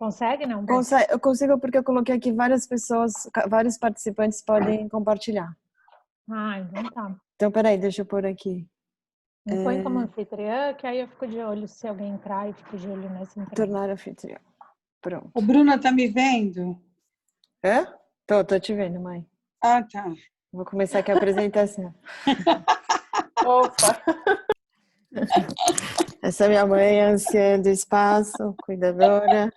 Consegue, não? Eu consigo porque eu coloquei aqui várias pessoas, vários participantes podem compartilhar. Ah, então tá. Então, peraí, deixa eu pôr aqui. Me põe como anfitriã, que aí eu fico de olho se alguém entrar e fico de olho nessa entrada. Tornar anfitriã. Pronto. Ô, Bruna, tá me vendo? É? Tô te vendo, mãe. Ah, tá. Vou começar aqui a apresentação. Opa! Essa é minha mãe, anciã do espaço, cuidadora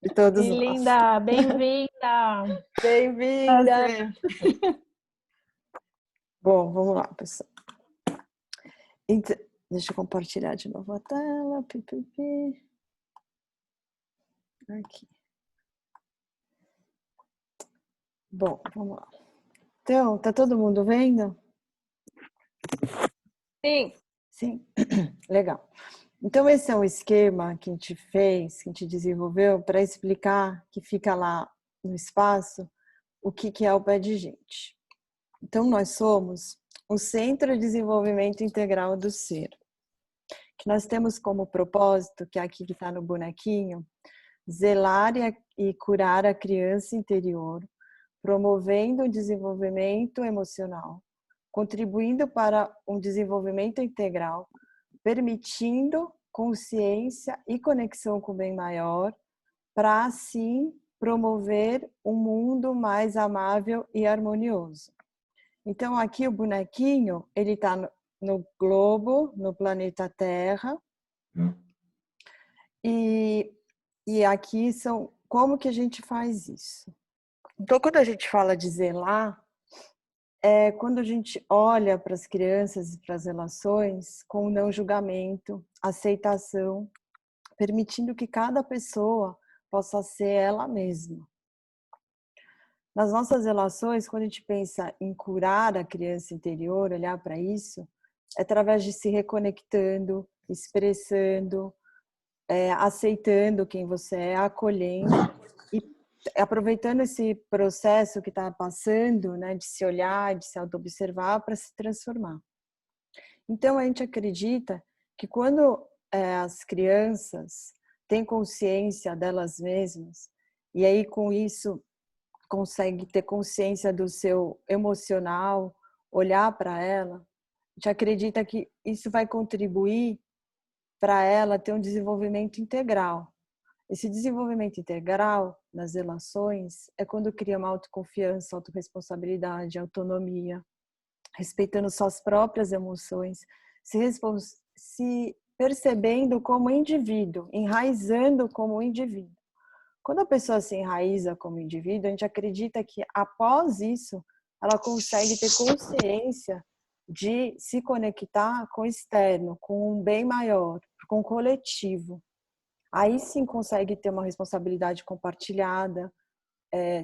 de todos Que nós. linda! Bem-vinda! Bem-vinda! Bom, vamos lá, pessoal. Então, deixa eu compartilhar de novo a tela. Aqui. Bom, vamos lá. Então, tá todo mundo vendo? Sim. Sim? Legal. Então, esse é um esquema que a gente fez, que a gente desenvolveu para explicar que fica lá no espaço o que é o Pé de Gente. Então, nós somos o Centro de Desenvolvimento Integral do Ser, que nós temos como propósito, que é aqui que está no bonequinho, zelar e curar a criança interior, promovendo o desenvolvimento emocional, contribuindo para um desenvolvimento integral, permitindo consciência e conexão com o bem maior, para assim promover um mundo mais amável e harmonioso. Então aqui o bonequinho, ele está no globo, no planeta Terra, e aqui são como que a gente faz isso. Então quando a gente fala de zelar, é quando a gente olha para as crianças e para as relações com não julgamento, aceitação, permitindo que cada pessoa possa ser ela mesma. Nas nossas relações, quando a gente pensa em curar a criança interior, olhar para isso, é através de se reconectando, expressando, aceitando quem você é, acolhendo e aproveitando esse processo que está passando, né, de se olhar, de se auto-observar para se transformar. Então, a gente acredita que quando as crianças têm consciência delas mesmas, e aí com isso consegue ter consciência do seu emocional, olhar para ela, a gente acredita que isso vai contribuir para ela ter um desenvolvimento integral. Esse desenvolvimento integral nas relações é quando cria uma autoconfiança, autorresponsabilidade, autonomia, respeitando suas próprias emoções, se percebendo como indivíduo, enraizando como indivíduo. Quando a pessoa se enraiza como indivíduo, a gente acredita que após isso, ela consegue ter consciência de se conectar com o externo, com um bem maior, com o coletivo. Aí sim consegue ter uma responsabilidade compartilhada,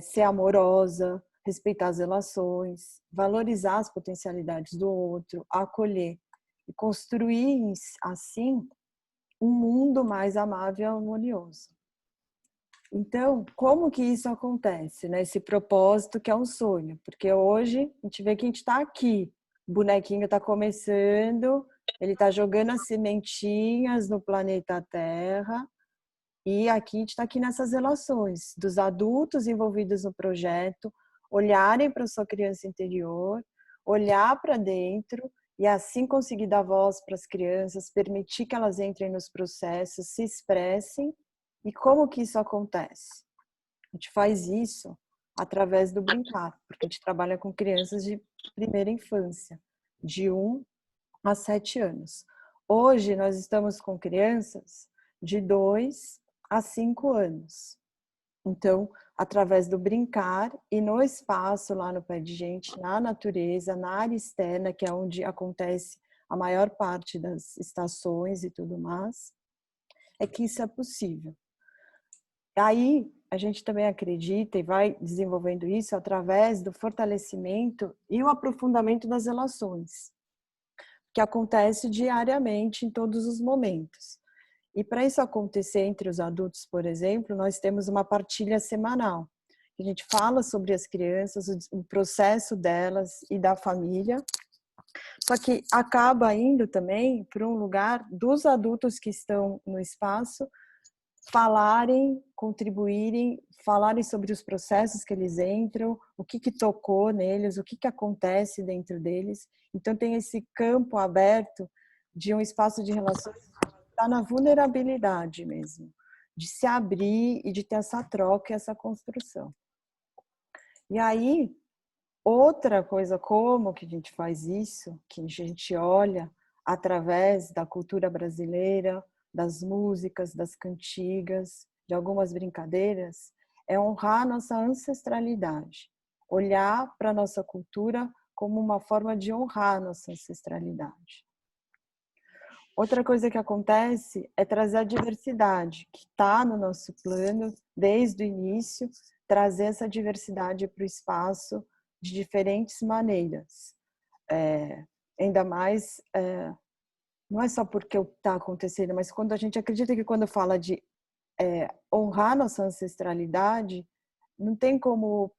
ser amorosa, respeitar as relações, valorizar as potencialidades do outro, acolher e construir assim um mundo mais amável e harmonioso. Então, como que isso acontece, né? Esse propósito que é um sonho, porque hoje a gente vê que a gente está aqui, o bonequinho está começando, ele está jogando as sementinhas no planeta Terra, e aqui a gente está aqui nessas relações dos adultos envolvidos no projeto, olharem para a sua criança interior, olhar para dentro e assim conseguir dar voz para as crianças, permitir que elas entrem nos processos, se expressem. E como que isso acontece? A gente faz isso através do brincar, porque a gente trabalha com crianças de primeira infância, de 1 a 7 anos. Hoje nós estamos com crianças de 2 a 5 anos. Então, através do brincar e no espaço lá no Pé de Gente, na natureza, na área externa, que é onde acontece a maior parte das estações e tudo mais, é que isso é possível. Aí, a gente também acredita e vai desenvolvendo isso através do fortalecimento e o aprofundamento das relações, que acontece diariamente em todos os momentos. E para isso acontecer entre os adultos, por exemplo, nós temos uma partilha semanal. A gente fala sobre as crianças, o processo delas e da família, só que acaba indo também para um lugar dos adultos que estão no espaço, falarem, contribuírem, falarem sobre os processos que eles entram, o que tocou neles, o que acontece dentro deles. Então tem esse campo aberto de um espaço de relações que está na vulnerabilidade mesmo, de se abrir e de ter essa troca e essa construção. E aí, outra coisa, como que a gente faz isso, que a gente olha através da cultura brasileira, das músicas, das cantigas, de algumas brincadeiras, é honrar nossa ancestralidade, olhar para a nossa cultura como uma forma de honrar nossa ancestralidade. Outra coisa que acontece é trazer a diversidade, que está no nosso plano desde o início, trazer essa diversidade para o espaço de diferentes maneiras. Ainda mais, não é só porque está acontecendo, mas quando a gente acredita que quando fala de honrar nossa ancestralidade, não tem como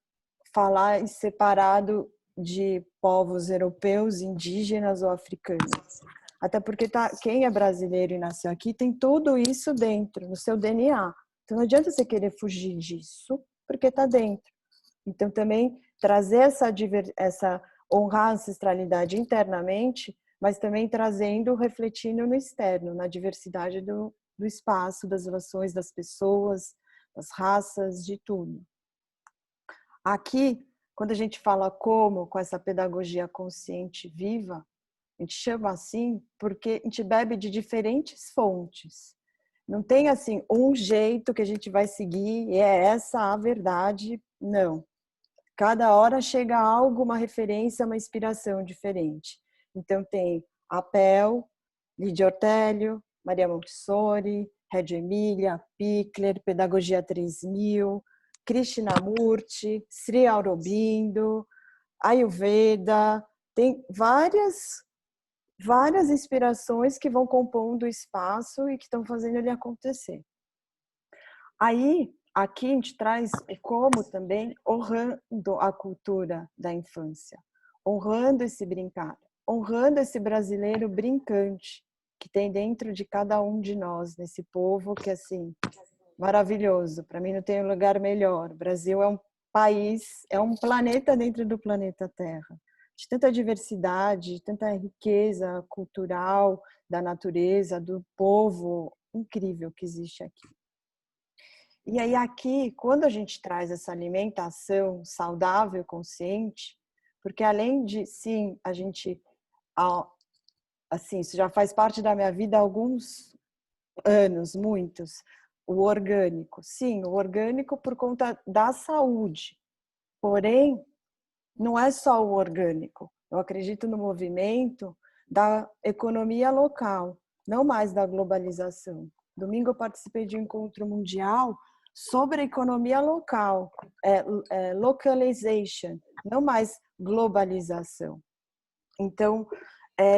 falar em separado de povos europeus, indígenas ou africanos. Até porque quem é brasileiro e nasceu aqui tem tudo isso dentro, no seu DNA. Então não adianta você querer fugir disso, porque está dentro. Então também trazer essa honrar a ancestralidade internamente, mas também trazendo, refletindo no externo, na diversidade do espaço, das relações das pessoas, das raças, de tudo. Aqui, quando a gente fala com essa pedagogia consciente viva, a gente chama assim porque a gente bebe de diferentes fontes. Não tem assim um jeito que a gente vai seguir e é essa a verdade, não. Cada hora chega algo, uma referência, uma inspiração diferente. Então tem Apel, Lídia Ortélio, Maria Montessori, Reggio Emília, Pickler, Pedagogia 3000, Krishnamurti, Sri Aurobindo, Ayurveda, tem várias inspirações que vão compondo o espaço e que estão fazendo ele acontecer. Aí, aqui a gente traz o como também, honrando a cultura da infância, honrando esse brincar, honrando esse brasileiro brincante que tem dentro de cada um de nós, nesse povo que, assim, maravilhoso. Para mim não tem um lugar melhor. O Brasil é um país, é um planeta dentro do planeta Terra, de tanta diversidade, de tanta riqueza cultural da natureza, do povo incrível que existe aqui. E aí aqui, quando a gente traz essa alimentação saudável, consciente, porque além de, sim, a gente, assim, isso já faz parte da minha vida há alguns anos, muitos, o orgânico. Sim, o orgânico por conta da saúde. Porém, não é só o orgânico. Eu acredito no movimento da economia local, não mais da globalização. Domingo eu participei de um encontro mundial sobre a economia local, localization, não mais globalização. Então,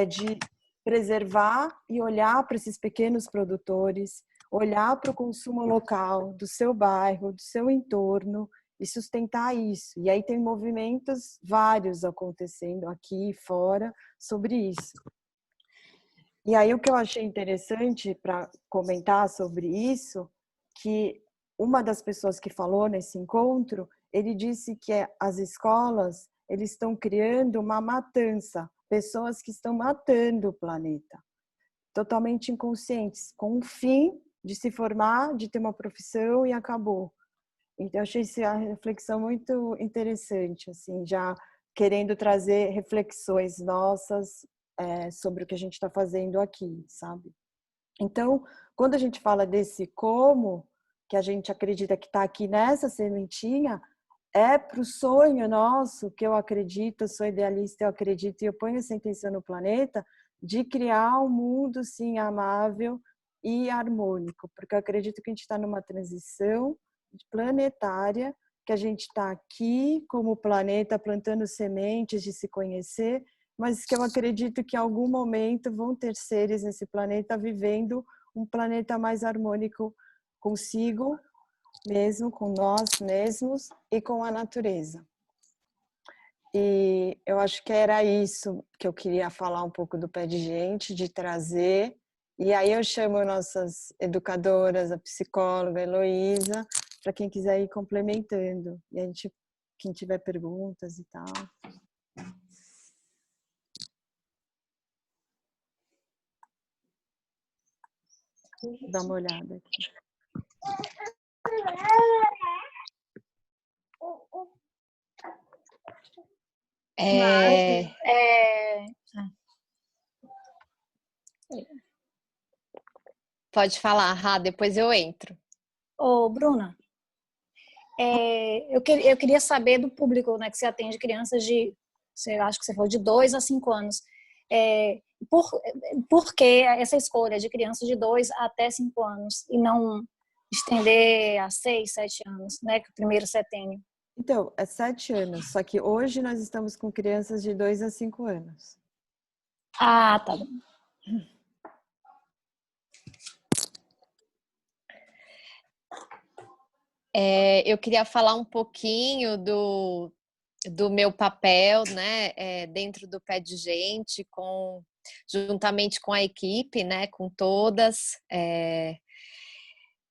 de preservar e olhar para esses pequenos produtores, olhar para o consumo local, do seu bairro, do seu entorno, e sustentar isso. E aí tem movimentos vários acontecendo aqui e fora sobre isso. E aí o que eu achei interessante para comentar sobre isso, que uma das pessoas que falou nesse encontro, ele disse que as escolas, eles estão criando uma matança, pessoas que estão matando o planeta, totalmente inconscientes, com o fim de se formar, de ter uma profissão e acabou. Então, eu achei essa reflexão muito interessante, assim, já querendo trazer reflexões nossas sobre o que a gente está fazendo aqui, sabe? Então, quando a gente fala desse como, que a gente acredita que está aqui nessa sementinha, é para o sonho nosso, que eu acredito, eu sou idealista, eu acredito e eu ponho essa intenção no planeta, de criar um mundo, sim, amável e harmônico, porque eu acredito que a gente está numa transição planetária, que a gente está aqui como planeta plantando sementes de se conhecer, mas que eu acredito que em algum momento vão ter seres nesse planeta vivendo um planeta mais harmônico consigo mesmo, com nós mesmos e com a natureza. E eu acho que era isso que eu queria falar um pouco do Pé de Gente, de trazer E aí eu chamo nossas educadoras, a psicóloga, a Heloísa, para quem quiser ir complementando. E a gente, quem tiver perguntas e tal. Vou dar uma olhada aqui. Pode falar, Rá, depois eu entro. Ô, Bruna, eu queria saber do público, né, que você atende crianças acho que você falou de 2 a 5 anos. Por que essa escolha de crianças de 2 até 5 anos e não estender a 6, 7 anos, né, que é o primeiro setênio? Então, é 7 anos, só que hoje nós estamos com crianças de 2 a 5 anos. Ah, tá bom. Eu queria falar um pouquinho do meu papel, né, dentro do Pé de Gente, juntamente com a equipe, né, com todas.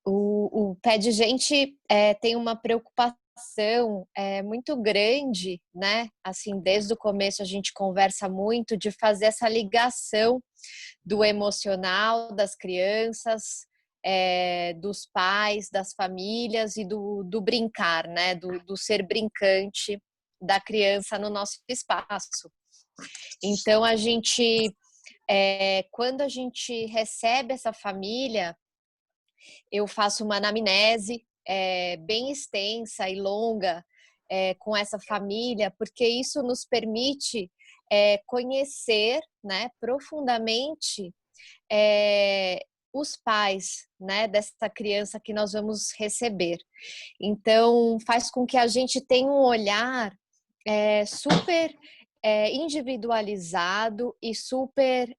O Pé de Gente tem uma preocupação muito grande, né? Assim, desde o começo a gente conversa muito de fazer essa ligação do emocional das crianças, dos pais, das famílias e do brincar, né? Do ser brincante da criança no nosso espaço. Então, quando a gente recebe essa família, eu faço uma anamnese bem extensa e longa com essa família, porque isso nos permite conhecer, né, profundamente os pais, né, dessa criança que nós vamos receber. Então, faz com que a gente tenha um olhar super individualizado e super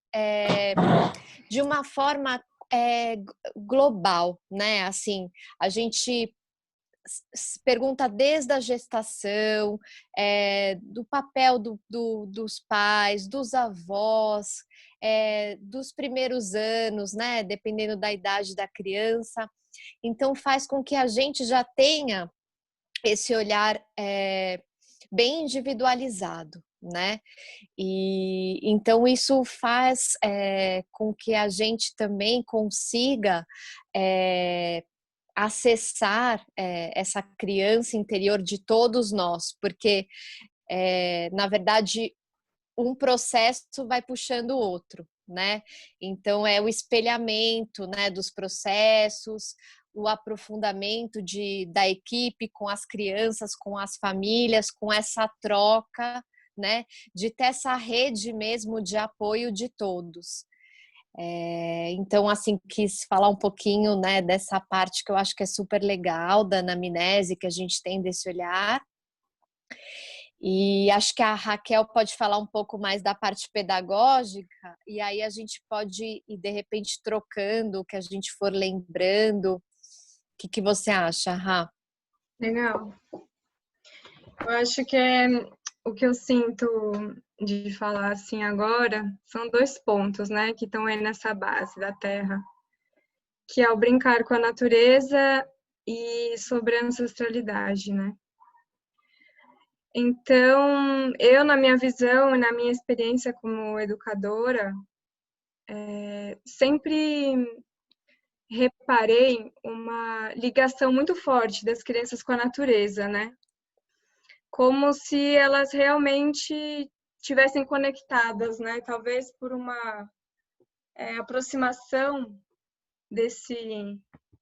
de uma forma global, né? Assim, a gente pergunta desde a gestação, do papel dos pais, dos avós, dos primeiros anos, né? Dependendo da idade da criança. Então, faz com que a gente já tenha esse olhar bem individualizado, né? E então isso faz com que a gente também consiga acessar essa criança interior de todos nós, porque na verdade um processo vai puxando o outro, né? Então é o espelhamento, né, dos processos, o aprofundamento da equipe com as crianças, com as famílias, com essa troca, né, de ter essa rede mesmo de apoio de todos. Então, assim, quis falar um pouquinho, né, dessa parte que eu acho que é super legal da anamnese, que a gente tem desse olhar. E acho que a Raquel pode falar um pouco mais da parte pedagógica, e aí a gente pode ir, de repente, trocando o que a gente for lembrando. O que você acha, Rá? Legal. Eu acho que o que eu sinto de falar assim agora são 2 pontos, né, que estão aí nessa base da Terra, que é o brincar com a natureza e sobre a ancestralidade, né? Então, eu, na minha visão e na minha experiência como educadora, sempre reparei uma ligação muito forte das crianças com a natureza, né? Como se elas realmente tivessem conectadas, né? Talvez por uma aproximação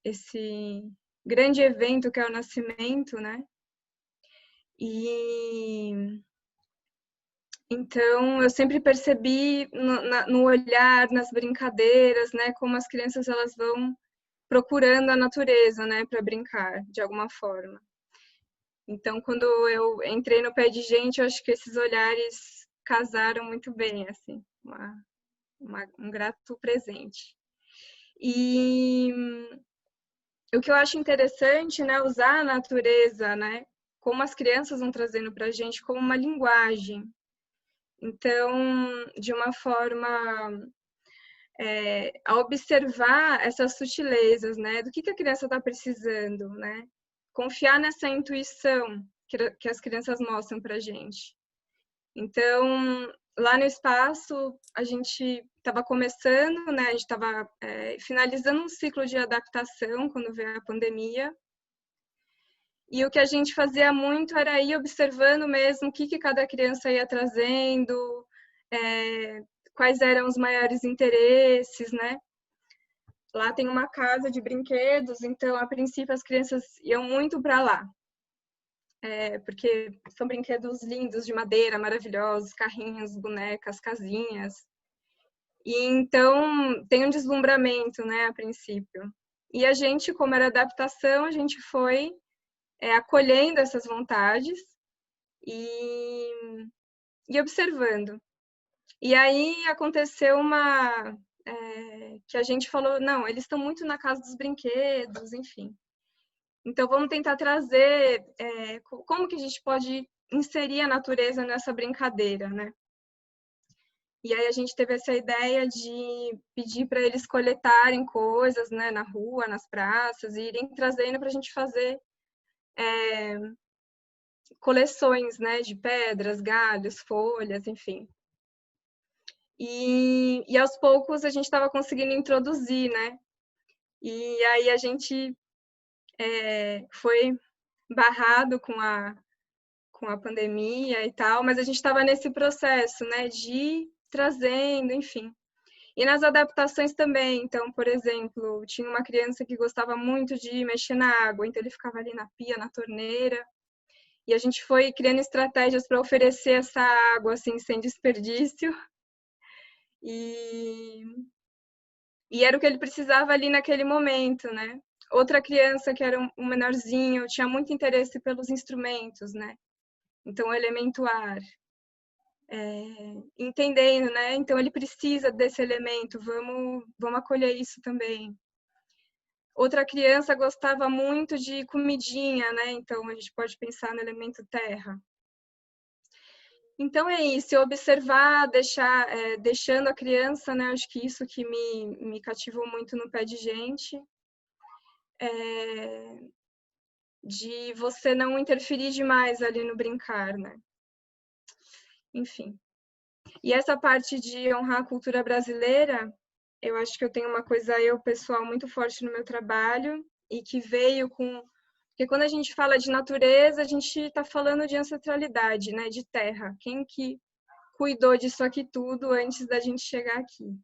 esse grande evento que é o nascimento, né? E então eu sempre percebi no olhar, nas brincadeiras, né, como as crianças elas vão procurando a natureza, né, para brincar de alguma forma. Então, quando eu entrei no Pé de Gente, eu acho que esses olhares casaram muito bem, assim, um grato presente. E o que eu acho interessante, né, usar a natureza, né, como as crianças vão trazendo para a gente como uma linguagem. Então, de uma forma a observar essas sutilezas, né? Do que a criança está precisando, né? Confiar nessa intuição que as crianças mostram para a gente. Então, lá no espaço, a gente estava começando, né? A gente estava finalizando um ciclo de adaptação quando veio a pandemia. E o que a gente fazia muito era ir observando mesmo o que cada criança ia trazendo, quais eram os maiores interesses, né? Lá tem uma casa de brinquedos, então, a princípio, as crianças iam muito para lá. Porque são brinquedos lindos, de madeira, maravilhosos, carrinhos, bonecas, casinhas. E então, tem um deslumbramento, né, a princípio. E a gente, como era adaptação, a gente foi acolhendo essas vontades e observando. E aí aconteceu que a gente falou, não, eles estão muito na casa dos brinquedos, enfim. Então, vamos tentar trazer como que a gente pode inserir a natureza nessa brincadeira, né? E aí a gente teve essa ideia de pedir para eles coletarem coisas, né, na rua, nas praças, e irem trazendo para a gente fazer coleções, né, de pedras, galhos, folhas, enfim. E aos poucos a gente estava conseguindo introduzir, né? E aí a gente foi barrado com a pandemia e tal, mas a gente estava nesse processo, né, de ir trazendo, enfim. E nas adaptações também, então, por exemplo, tinha uma criança que gostava muito de mexer na água, então ele ficava ali na pia, na torneira, e a gente foi criando estratégias para oferecer essa água, assim, sem desperdício, e era o que ele precisava ali naquele momento, né? Outra criança, que era um menorzinho, tinha muito interesse pelos instrumentos, né? Então, o elemento ar. Entendendo, né? Então, ele precisa desse elemento, vamos acolher isso também. Outra criança gostava muito de comidinha, né? Então, a gente pode pensar no elemento terra. Então, é isso, observar, deixando a criança, né? Acho que isso que me cativou muito no Pé de Gente. De você não interferir demais ali no brincar, né? Enfim. E essa parte de honrar a cultura brasileira, eu acho que eu tenho uma coisa pessoal muito forte no meu trabalho e que veio com... Porque quando a gente fala de natureza, a gente está falando de ancestralidade, né? De terra. Quem que cuidou disso aqui tudo antes da gente chegar aqui?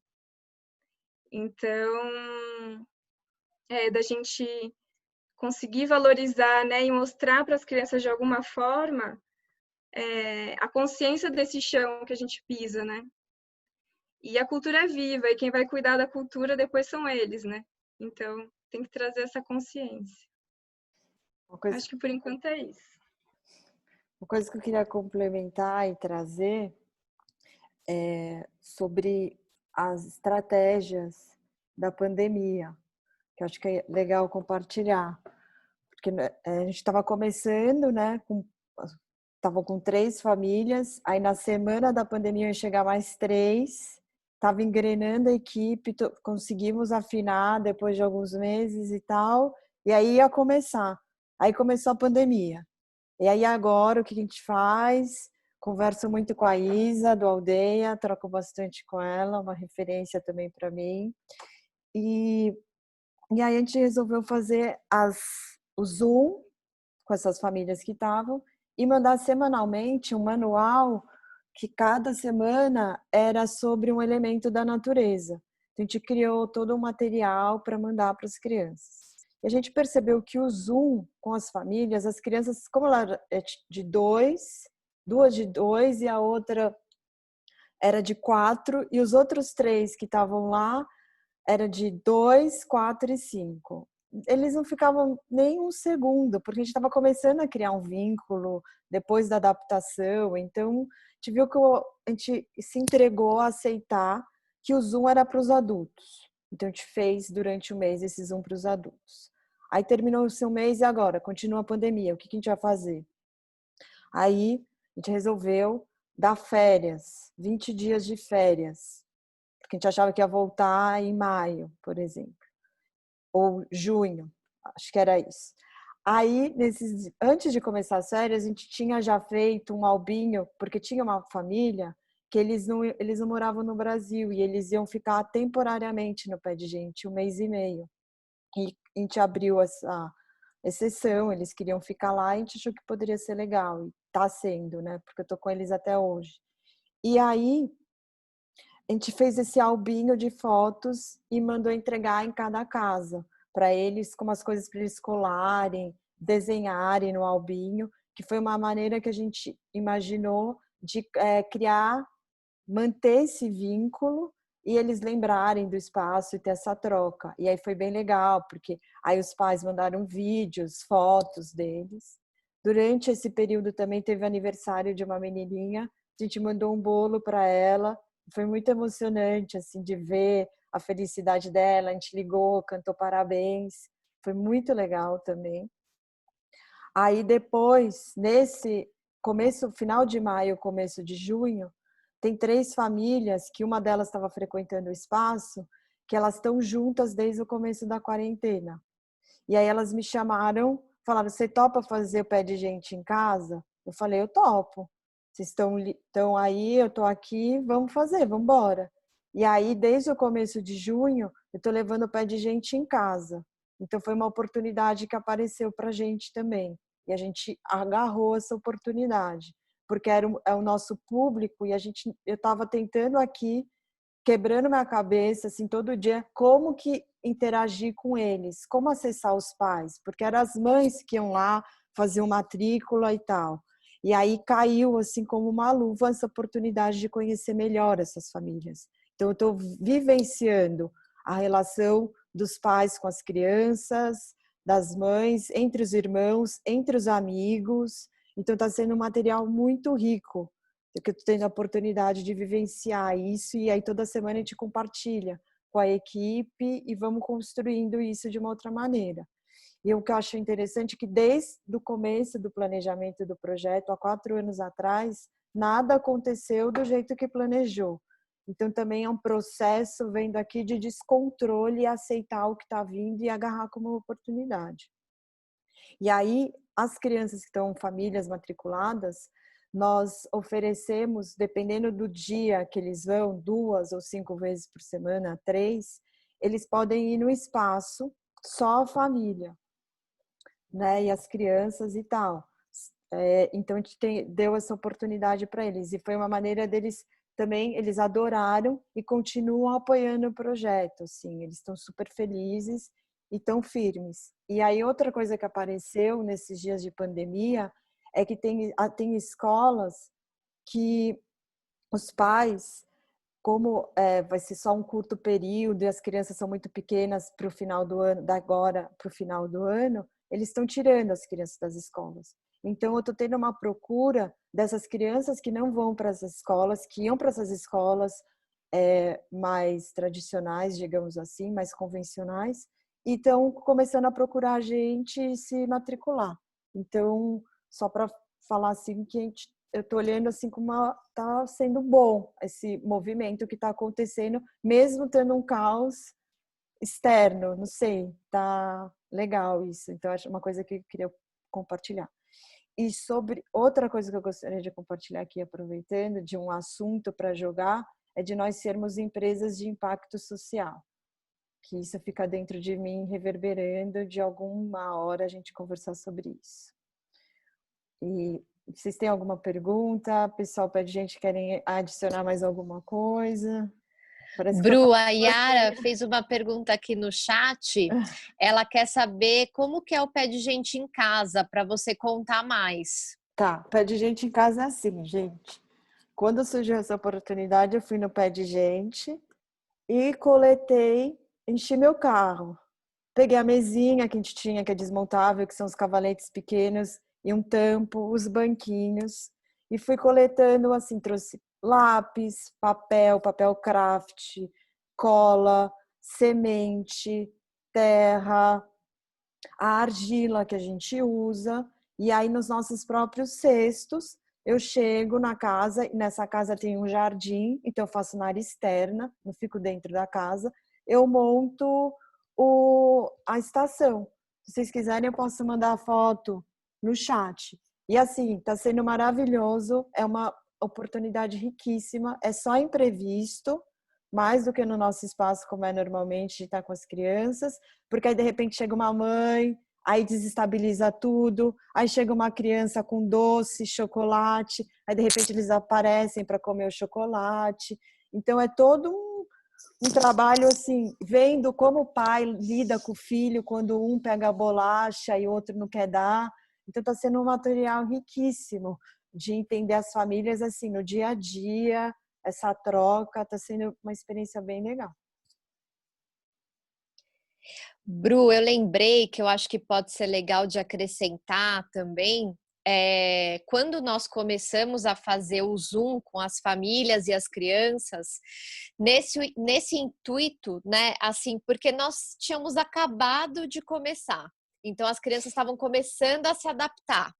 Então, da gente conseguir valorizar, né, e mostrar para as crianças de alguma forma a consciência desse chão que a gente pisa, né? E a cultura é viva, e quem vai cuidar da cultura depois são eles, né? Então, tem que trazer essa consciência. Acho que por enquanto é isso. Uma coisa que eu queria complementar e trazer é sobre as estratégias da pandemia, que eu acho que é legal compartilhar. Porque a gente estava começando, né? Estava com 3 famílias, aí na semana da pandemia ia chegar mais 3, estava engrenando a equipe, conseguimos afinar depois de alguns meses e tal, e aí ia começar. Aí começou a pandemia. E aí agora o que a gente faz? Converso muito com a Isa, do Aldeia, troco bastante com ela, uma referência também para mim. E aí a gente resolveu fazer o Zoom com essas famílias que estavam e mandar semanalmente um manual que cada semana era sobre um elemento da natureza. Então, a gente criou todo um material para mandar para as crianças. E a gente percebeu que o Zoom com as famílias, as crianças, como ela é de 2, 2 de 2 e a outra era de 4, e os outros 3 que estavam lá era de 2, 4 e 5. Eles não ficavam nem um segundo, porque a gente estava começando a criar um vínculo depois da adaptação. Então, a gente viu que a gente se entregou a aceitar que o Zoom era para os adultos. Então, a gente fez durante o mês esse Zoom para os adultos. Aí terminou o seu mês e agora? Continua a pandemia. O que a gente vai fazer? Aí, a gente resolveu dar férias, 20 dias de férias. Porque que a gente achava que ia voltar em maio, por exemplo, ou junho, acho que era isso. Aí, antes de começar as férias, a gente tinha já feito um albinho, porque tinha uma família que eles não moravam no Brasil e eles iam ficar temporariamente no Pé de Gente, 1 mês e meio. E a gente abriu essa exceção, eles queriam ficar lá e a gente achou que poderia ser legal, e tá sendo, né? Porque eu tô com eles até hoje. E aí, a gente fez esse albinho de fotos e mandou entregar em cada casa, para eles, como as coisas para eles colarem, desenharem no albinho, que foi uma maneira que a gente imaginou de criar, manter esse vínculo e eles lembrarem do espaço e ter essa troca. E aí foi bem legal, porque aí os pais mandaram vídeos, fotos deles. Durante esse período também teve aniversário de uma menininha, a gente mandou um bolo para ela, foi muito emocionante assim de ver a felicidade dela, a gente ligou, cantou parabéns, foi muito legal também. Aí depois, nesse final de maio, começo de junho, tem 3 famílias que uma delas estava frequentando o espaço, que elas estão juntas desde o começo da quarentena. E aí elas me chamaram, falaram: "Você topa fazer o Pé de Gente em casa?" Eu falei: "Eu topo. Vocês estão aí, eu estou aqui, vamos fazer, vamos embora." E aí, desde o começo de junho, eu estou levando o Pé de Gente em casa. Então foi uma oportunidade que apareceu para a gente também. E a gente agarrou essa oportunidade, porque é o nosso público e eu estava tentando aqui, quebrando minha cabeça, assim, todo dia, como que interagir com eles, como acessar os pais, porque eram as mães que iam lá, faziam matrícula e tal. E aí caiu, assim, como uma luva, essa oportunidade de conhecer melhor essas famílias. Então, eu estou vivenciando a relação dos pais com as crianças, das mães, entre os irmãos, entre os amigos. Então, está sendo um material muito rico, que eu estou tendo a oportunidade de vivenciar isso, e aí toda semana a gente compartilha com a equipe e vamos construindo isso de uma outra maneira. E o que eu acho interessante é que desde o começo do planejamento do projeto, há 4 anos atrás, nada aconteceu do jeito que planejou. Então também é um processo, vendo aqui, de descontrole e aceitar o que está vindo e agarrar como oportunidade. E aí, as crianças que estão famílias matriculadas, nós oferecemos, dependendo do dia que eles vão, 2 ou 5 vezes por semana, 3, eles podem ir no espaço, só a família, né? E as crianças e tal. Então, a gente deu essa oportunidade para eles. E foi uma maneira deles também, eles adoraram e continuam apoiando o projeto. Assim, eles estão super felizes e tão firmes. E aí, outra coisa que apareceu nesses dias de pandemia é que tem escolas que os pais, como vai ser só um curto período e as crianças são muito pequenas para o final do ano, da agora para o final do ano, eles estão tirando as crianças das escolas. Então, eu estou tendo uma procura dessas crianças que não vão para essas escolas, que iam para essas escolas mais tradicionais, digamos assim, mais convencionais, e estão começando a procurar a gente e se matricular. Então, só para falar assim que eu estou olhando assim como está sendo bom esse movimento que está acontecendo, mesmo tendo um caos externo, não sei, tá legal isso. Então, acho uma coisa que eu queria compartilhar. E sobre outra coisa que eu gostaria de compartilhar aqui, aproveitando, de um assunto para jogar, é de nós sermos empresas de impacto social. Que isso fica dentro de mim, reverberando, de alguma hora a gente conversar sobre isso. E vocês têm alguma pergunta? O pessoal pede gente, querem adicionar mais alguma coisa? Bru, a Yara fez uma pergunta aqui no chat. Ela quer saber como que é o Pé de Gente em casa, para você contar mais. Tá, Pé de Gente em casa é assim, gente. Quando surgiu essa oportunidade, eu fui no Pé de Gente e coletei, enchi meu carro. Peguei a mesinha que a gente tinha, que é desmontável, que são os cavaletes pequenos, e um tampo, os banquinhos. E fui coletando, assim, trouxe lápis, papel craft, cola, semente, terra, a argila que a gente usa. E aí, nos nossos próprios cestos, eu chego na casa, e nessa casa tem um jardim, então eu faço na área externa, não fico dentro da casa. Eu monto a estação. Se vocês quiserem, eu posso mandar a foto no chat. E assim, está sendo maravilhoso, é uma oportunidade riquíssima, é só imprevisto, mais do que no nosso espaço, como é normalmente, de estar com as crianças, porque aí de repente chega uma mãe, aí desestabiliza tudo, aí chega uma criança com doce, chocolate, aí de repente eles aparecem para comer o chocolate. Então é todo um trabalho assim, vendo como o pai lida com o filho quando um pega a bolacha e o outro não quer dar. Então está sendo um material riquíssimo de entender as famílias assim no dia a dia, essa troca, está sendo uma experiência bem legal. Bru, eu lembrei que eu acho que pode ser legal de acrescentar também. Quando nós começamos a fazer o Zoom com as famílias e as crianças, nesse intuito, né, assim, porque nós tínhamos acabado de começar, então as crianças estavam começando a se adaptar.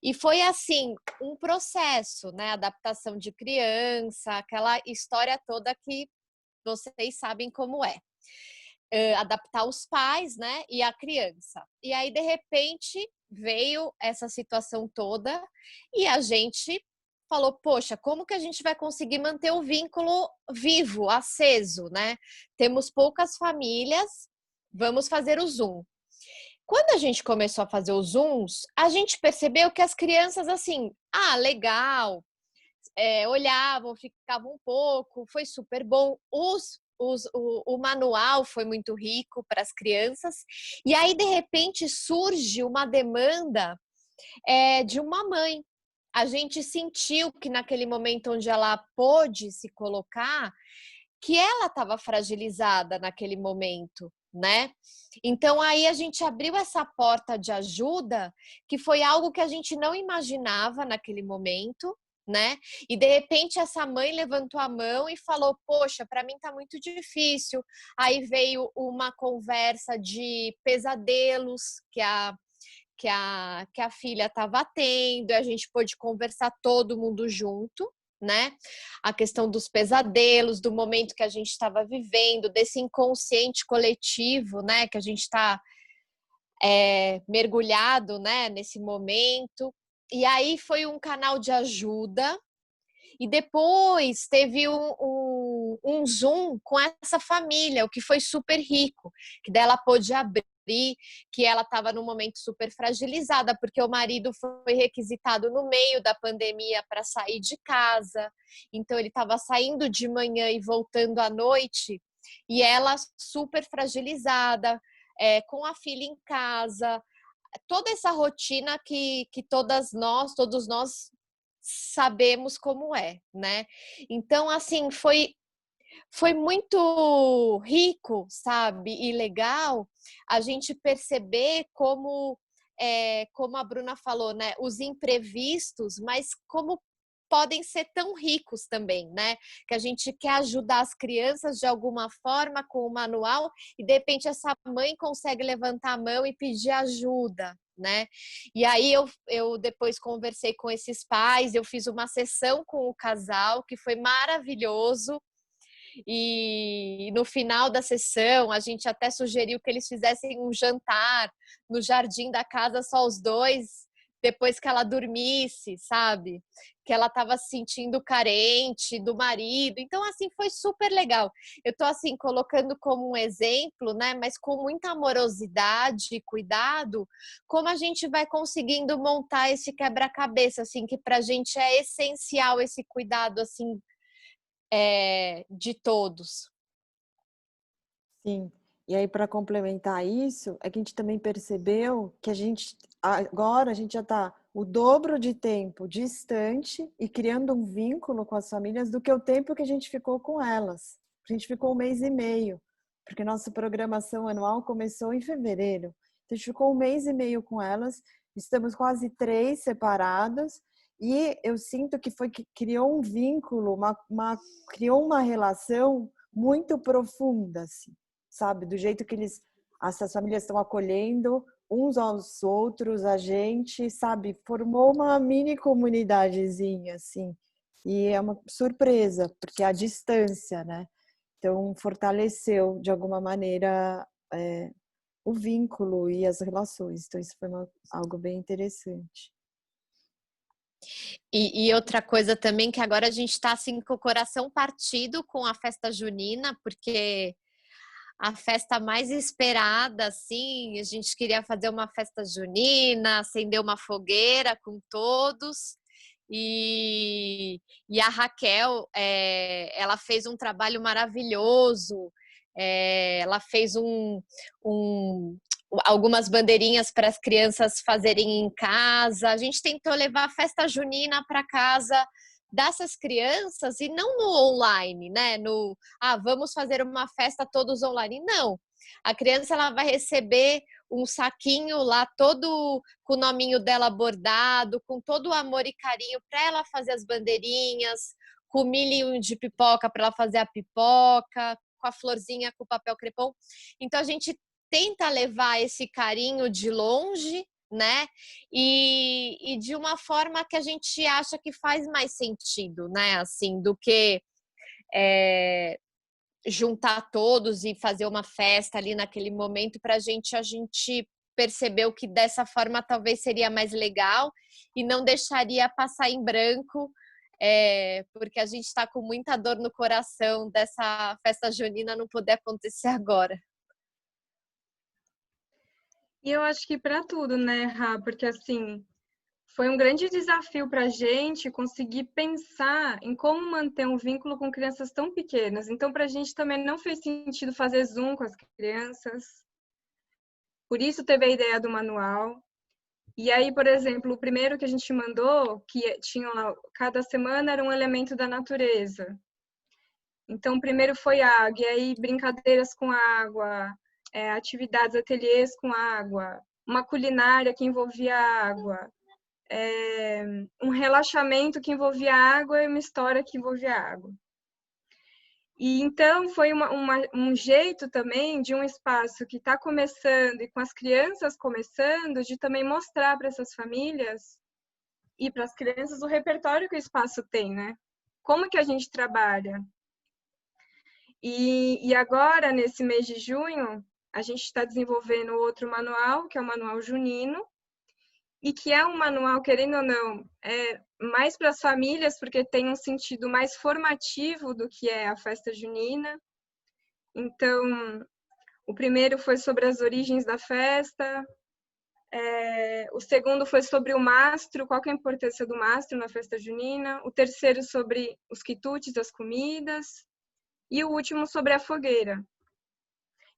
E foi assim, um processo, né, adaptação de criança, aquela história toda que vocês sabem como é. Adaptar os pais, né, e a criança. E aí, de repente, veio essa situação toda e a gente falou, poxa, como que a gente vai conseguir manter o vínculo vivo, aceso, né? Temos poucas famílias, vamos fazer o Zoom. Quando a gente começou a fazer os Zooms, a gente percebeu que as crianças, assim, legal, olhavam, ficavam um pouco, foi super bom. O manual foi muito rico para as crianças, e aí de repente surge uma demanda de uma mãe. A gente sentiu que naquele momento onde ela pôde se colocar, que ela estava fragilizada naquele momento, né? Então aí a gente abriu essa porta de ajuda, que foi algo que a gente não imaginava naquele momento, né? E de repente essa mãe levantou a mão e falou: poxa, para mim tá muito difícil. Aí veio uma conversa de pesadelos que a filha estava tendo, e a gente pôde conversar todo mundo junto, né? A questão dos pesadelos, do momento que a gente estava vivendo, desse inconsciente coletivo, né? Que a gente está mergulhado, né? Nesse momento. E aí foi um canal de ajuda. E depois teve um Zoom com essa família, o que foi super rico, que dela pôde abrir, que ela estava num momento super fragilizada, porque o marido foi requisitado no meio da pandemia para sair de casa, então ele estava saindo de manhã e voltando à noite, e ela super fragilizada, com a filha em casa, toda essa rotina que todos nós sabemos como é, né? Então, assim, foi muito rico, sabe? E legal a gente perceber como a Bruna falou, né? Os imprevistos, mas como podem ser tão ricos também, né? Que a gente quer ajudar as crianças de alguma forma com o manual e de repente essa mãe consegue levantar a mão e pedir ajuda, né? E aí eu depois conversei com esses pais, eu fiz uma sessão com o casal que foi maravilhoso. E no final da sessão a gente até sugeriu que eles fizessem um jantar no jardim da casa só os dois, depois que ela dormisse, sabe? Que ela estava se sentindo carente do marido. Então, assim, foi super legal. Eu estou, assim, colocando como um exemplo, né? Mas com muita amorosidade e cuidado, como a gente vai conseguindo montar esse quebra-cabeça, assim, que pra gente é essencial esse cuidado, assim, de todos. Sim. E aí, para complementar isso, é que a gente também percebeu que agora a gente já está o dobro de tempo distante e criando um vínculo com as famílias do que o tempo que a gente ficou com elas. A gente ficou 1 mês e meio, porque nossa programação anual começou em fevereiro. Então, a gente ficou 1 mês e meio com elas, estamos quase 3 separadas, e eu sinto que criou um vínculo, criou uma relação muito profunda, assim, sabe? Do jeito que essas famílias estão acolhendo uns aos outros, a gente, sabe, formou uma mini comunidadezinha, assim. E é uma surpresa, porque é a distância, né? Então, fortaleceu, de alguma maneira, o vínculo e as relações. Então, isso foi algo bem interessante. E outra coisa também, que agora a gente está assim, com o coração partido com a festa junina, porque a festa mais esperada, assim, a gente queria fazer uma festa junina, acender uma fogueira com todos. E a Raquel, ela fez um trabalho maravilhoso, ela fez algumas bandeirinhas para as crianças fazerem em casa. A gente tentou levar a festa junina para casa dessas crianças e não no online, né? Vamos fazer uma festa todos online. Não. A criança ela vai receber um saquinho lá todo com o nominho dela bordado, com todo o amor e carinho para ela fazer as bandeirinhas, com o milhinho de pipoca para ela fazer a pipoca, com a florzinha, com o papel crepom. Então a gente tenta levar esse carinho de longe, né? E de uma forma que a gente acha que faz mais sentido, né? Assim, do que juntar todos e fazer uma festa ali naquele momento. Para a gente percebeu que dessa forma talvez seria mais legal e não deixaria passar em branco, porque a gente está com muita dor no coração dessa festa junina não poder acontecer agora. E eu acho que para tudo, né, Rá? Porque, assim, foi um grande desafio para a gente conseguir pensar em como manter um vínculo com crianças tão pequenas. Então, para a gente também não fez sentido fazer Zoom com as crianças. Por isso teve a ideia do manual. E aí, por exemplo, o primeiro que a gente mandou, que tinha lá, cada semana era um elemento da natureza. Então, o primeiro foi água, e aí brincadeiras com água, atividades, ateliês com água, uma culinária que envolvia água, um relaxamento que envolvia água e uma história que envolvia água. E então foi um jeito também de um espaço que está começando e com as crianças começando, de também mostrar para essas famílias e para as crianças o repertório que o espaço tem, né? Como que a gente trabalha? E agora, nesse mês de junho, a gente está desenvolvendo outro manual, que é o Manual Junino, e que é um manual, querendo ou não, mais para as famílias, porque tem um sentido mais formativo do que é a festa junina. Então, o primeiro foi sobre as origens da festa, o segundo foi sobre o mastro, qual que é a importância do mastro na festa junina, o terceiro sobre os quitutes, as comidas, e o último sobre a fogueira.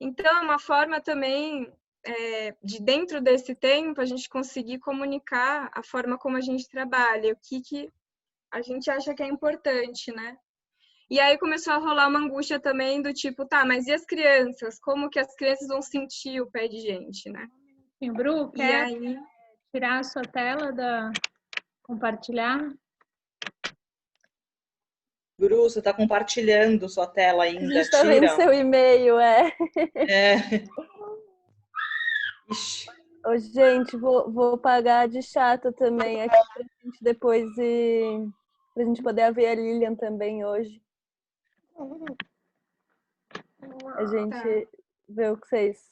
Então, é uma forma também de dentro desse tempo a gente conseguir comunicar a forma como a gente trabalha, o que a gente acha que é importante, né? E aí começou a rolar uma angústia também do tipo, tá, mas e as crianças? Como que as crianças vão sentir o pé de gente, né? E Bru, E quer aí... tirar a sua tela compartilhar? Bru, você está compartilhando sua tela A ainda, gente tá vendo seu e-mail, Ixi. Ô, gente, vou pagar de chata também aqui pra gente depois pra gente poder ver a Lilian também hoje. A gente vê o que vocês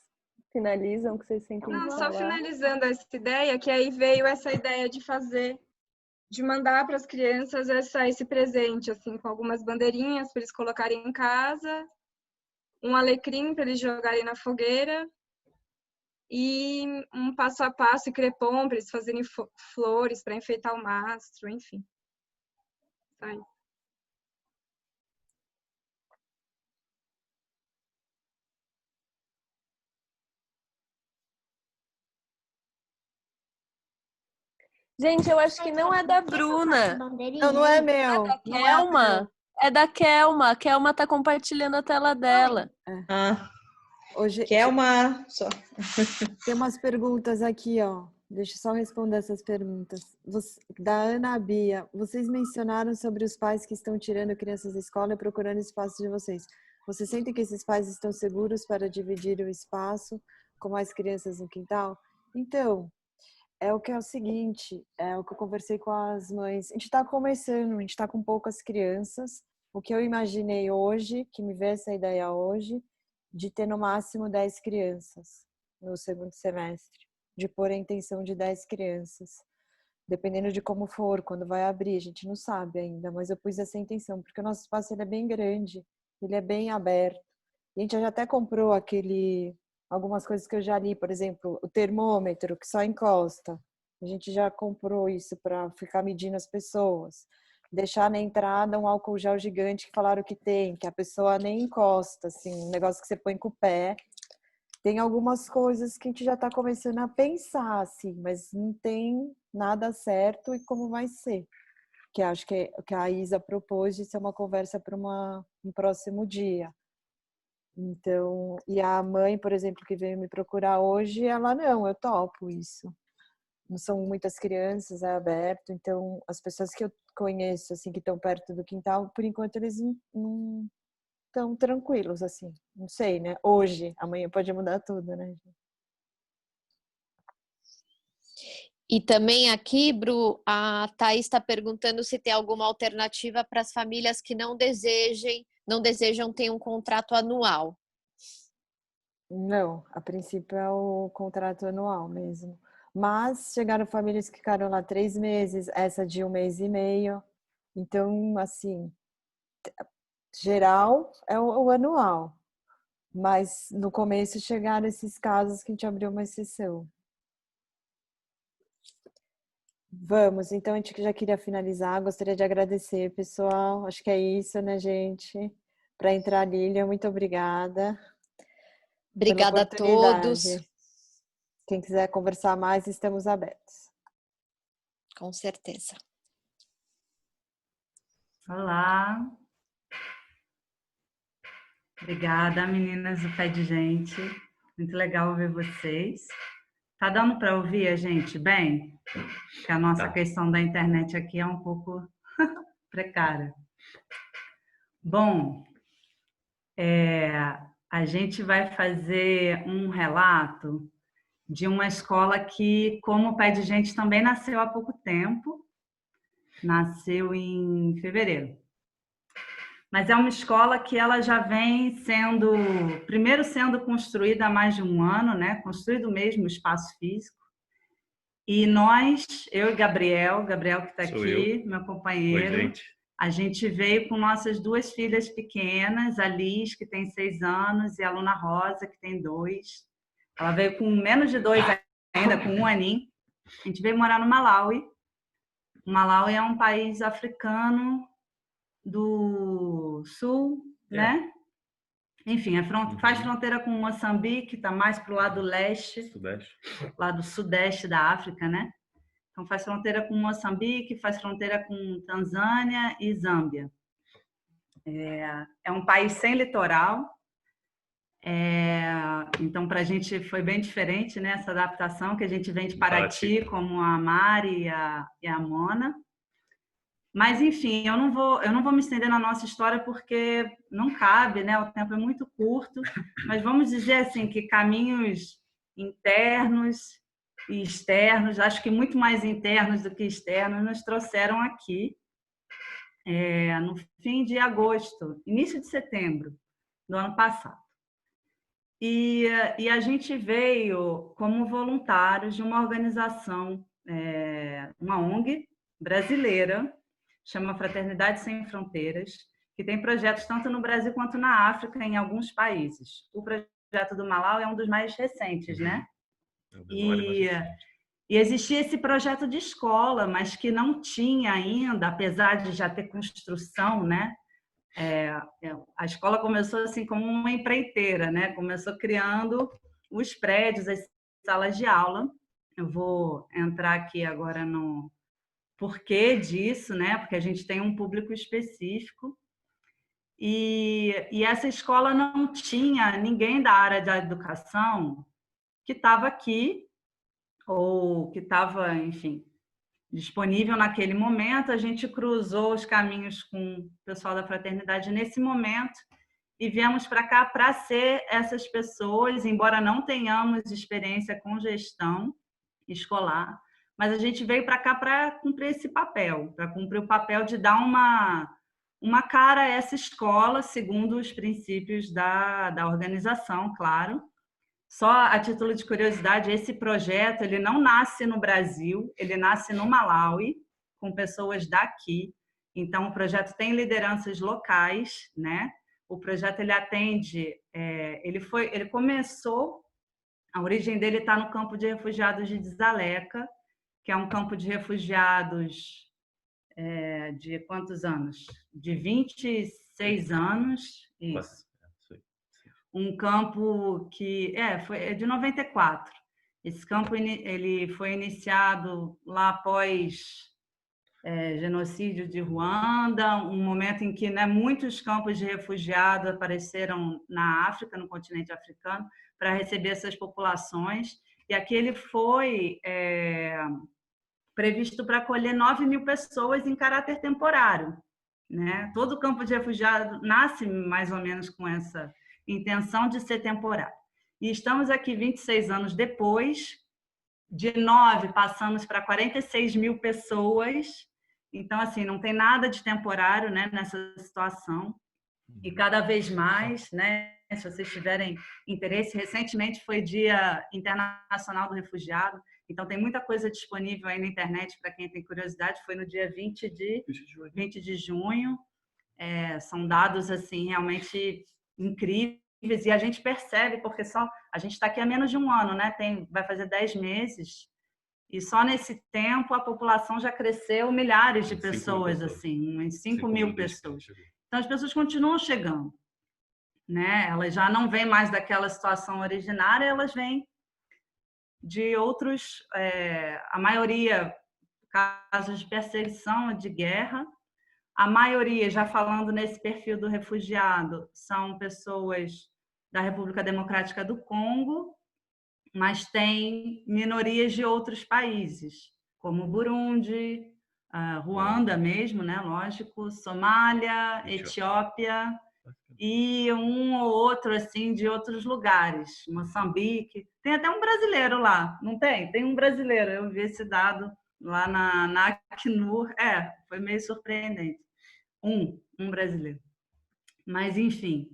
finalizam, o que vocês sentem Não, de só falar. finalizando essa ideia, que aí veio essa ideia de mandar para as crianças esse presente, assim, com algumas bandeirinhas para eles colocarem em casa, um alecrim para eles jogarem na fogueira e um passo a passo e crepom para eles fazerem flores para enfeitar o mastro, enfim. Aí. Gente, eu acho que não é da Bruna. Não é meu. Kelma. É da Kelma. A Kelma tá compartilhando a tela dela. Hoje Kelma. tem umas perguntas aqui, ó. Deixa eu só responder essas perguntas. Da Ana Bia. Vocês mencionaram sobre os pais que estão tirando crianças da escola e procurando espaço de vocês. Vocês sentem que esses pais estão seguros para dividir o espaço com mais crianças no quintal? Então, é o que é o seguinte, é o que eu conversei com as mães. A gente está começando, a gente está com poucas crianças. O que eu imaginei hoje, que me veio essa ideia hoje, de ter no máximo 10 crianças no segundo semestre, de pôr a intenção de 10 crianças. Dependendo de como for, quando vai abrir, a gente não sabe ainda, mas eu pus essa intenção, porque o nosso espaço ele é bem grande, ele é bem aberto. A gente já até comprou algumas coisas que eu já li, por exemplo, o termômetro que só encosta. A gente já comprou isso para ficar medindo as pessoas. Deixar na entrada um álcool gel gigante que falaram que tem, que a pessoa nem encosta, assim, um negócio que você põe com o pé. Tem algumas coisas que a gente já está começando a pensar, assim, mas não tem nada certo e como vai ser. Que acho que a Isa propôs de ser uma conversa para um próximo dia. Então, e a mãe, por exemplo, que veio me procurar hoje, ela não, eu topo isso. Não são muitas crianças, é aberto, então as pessoas que eu conheço, assim, que estão perto do quintal, por enquanto eles não estão tranquilos, assim. Não sei, né? Hoje, amanhã pode mudar tudo, né? E também aqui, Bru, a Thaís está perguntando se tem alguma alternativa para as famílias que não desejam ter um contrato anual. Não, a princípio é o contrato anual mesmo. Mas chegaram famílias que ficaram lá 3 meses, essa de 1 mês e meio. Então, assim, geral é o anual. Mas no começo chegaram esses casos que a gente abriu uma exceção. Vamos, então a gente já queria finalizar. Gostaria de agradecer, pessoal. Acho que é isso, né, gente? Para entrar, Lília, muito obrigada. Obrigada a todos. Quem quiser conversar mais, estamos abertos. Com certeza. Olá. Obrigada, meninas do Pé de Gente. Muito legal ver vocês. Tá dando para ouvir a gente bem? Porque a nossa questão da internet aqui é um pouco precária. Bom, a gente vai fazer um relato de uma escola que, como o Pé de Gente, também nasceu há pouco tempo. Nasceu em fevereiro. Mas é uma escola que ela já vem primeiro sendo construída há mais de um ano, né? Construído mesmo o espaço físico. E nós, eu e Gabriel que está aqui, meu companheiro, Oi, gente. A gente veio com nossas 2 filhas pequenas, a Liz, que tem 6 anos, e a Luna Rosa, que tem 2. Ela veio com menos de 2 ainda, com 1 aninho. A gente veio morar no Malawi. O Malawi é um país africano do sul, né? Enfim, faz fronteira com Moçambique, está mais para o lado leste, lado sudeste da África, né? Então faz fronteira com Moçambique, faz fronteira com Tanzânia e Zâmbia. É um país sem litoral, então para a gente foi bem diferente, né, essa adaptação, que a gente vem de Paraty, como a Mari e a Mona. Mas, enfim, eu não vou me estender na nossa história porque não cabe, né? O tempo é muito curto. Mas vamos dizer assim que caminhos internos e externos, acho que muito mais internos do que externos, nos trouxeram aqui no fim de agosto, início de setembro do ano passado. E a gente veio como voluntários de uma organização, uma ONG brasileira, chama Fraternidade Sem Fronteiras, que tem projetos tanto no Brasil quanto na África, em alguns países. O projeto do Malawi é um dos mais recentes, né? E existia esse projeto de escola, mas que não tinha ainda, apesar de já ter construção, né? A escola começou assim como uma empreiteira, né? Começou criando os prédios, as salas de aula. Eu vou entrar aqui agora no porquê disso, né? Porque a gente tem um público específico. E essa escola não tinha ninguém da área da educação que estava aqui ou que estava, enfim, disponível naquele momento. A gente cruzou os caminhos com o pessoal da fraternidade nesse momento e viemos para cá para ser essas pessoas, embora não tenhamos experiência com gestão, escolar, mas a gente veio para cá para cumprir esse papel, para cumprir o papel de dar uma cara a essa escola, segundo os princípios da organização, claro. Só a título de curiosidade, esse projeto ele não nasce no Brasil, ele nasce no Malawi, com pessoas daqui. Então, o projeto tem lideranças locais, né? O projeto ele atende, ele começou, a origem dele está no campo de refugiados de Dzaleka, que é um campo de refugiados de quantos anos? De 26 anos, isso. Um campo que é de 94. Esse campo ele foi iniciado lá após genocídio de Ruanda, um momento em que, né, muitos campos de refugiados apareceram na África, no continente africano, para receber essas populações. E aqui ele foi previsto para acolher 9.000 pessoas em caráter temporário, né? Todo campo de refugiado nasce mais ou menos com essa intenção de ser temporário. E estamos aqui 26 anos depois, de 9 passamos para 46.000 pessoas. Então, assim, não tem nada de temporário, né, nessa situação. E cada vez mais, né, se vocês tiverem interesse, recentemente foi Dia Internacional do Refugiado, então tem muita coisa disponível aí na internet para quem tem curiosidade. Foi no dia 20 de junho. São dados assim realmente incríveis e a gente percebe, porque a gente está aqui há menos de um ano, né? Vai fazer 10 meses e só nesse tempo a população já cresceu milhares de pessoas, assim, umas 5.000 pessoas. Então as pessoas continuam chegando, né? Elas já não vêm mais daquela situação originária, elas vêm de outros, a maioria casos de perseguição, de guerra. A maioria, já falando nesse perfil do refugiado, são pessoas da República Democrática do Congo, mas tem minorias de outros países, como Burundi, Ruanda mesmo, né? Lógico, Somália, Etiópia e um ou outro assim de outros lugares, Moçambique. Tem até um brasileiro lá, não tem? Tem um brasileiro, eu vi esse dado lá na Acnur, foi meio surpreendente. Um brasileiro. Mas, enfim.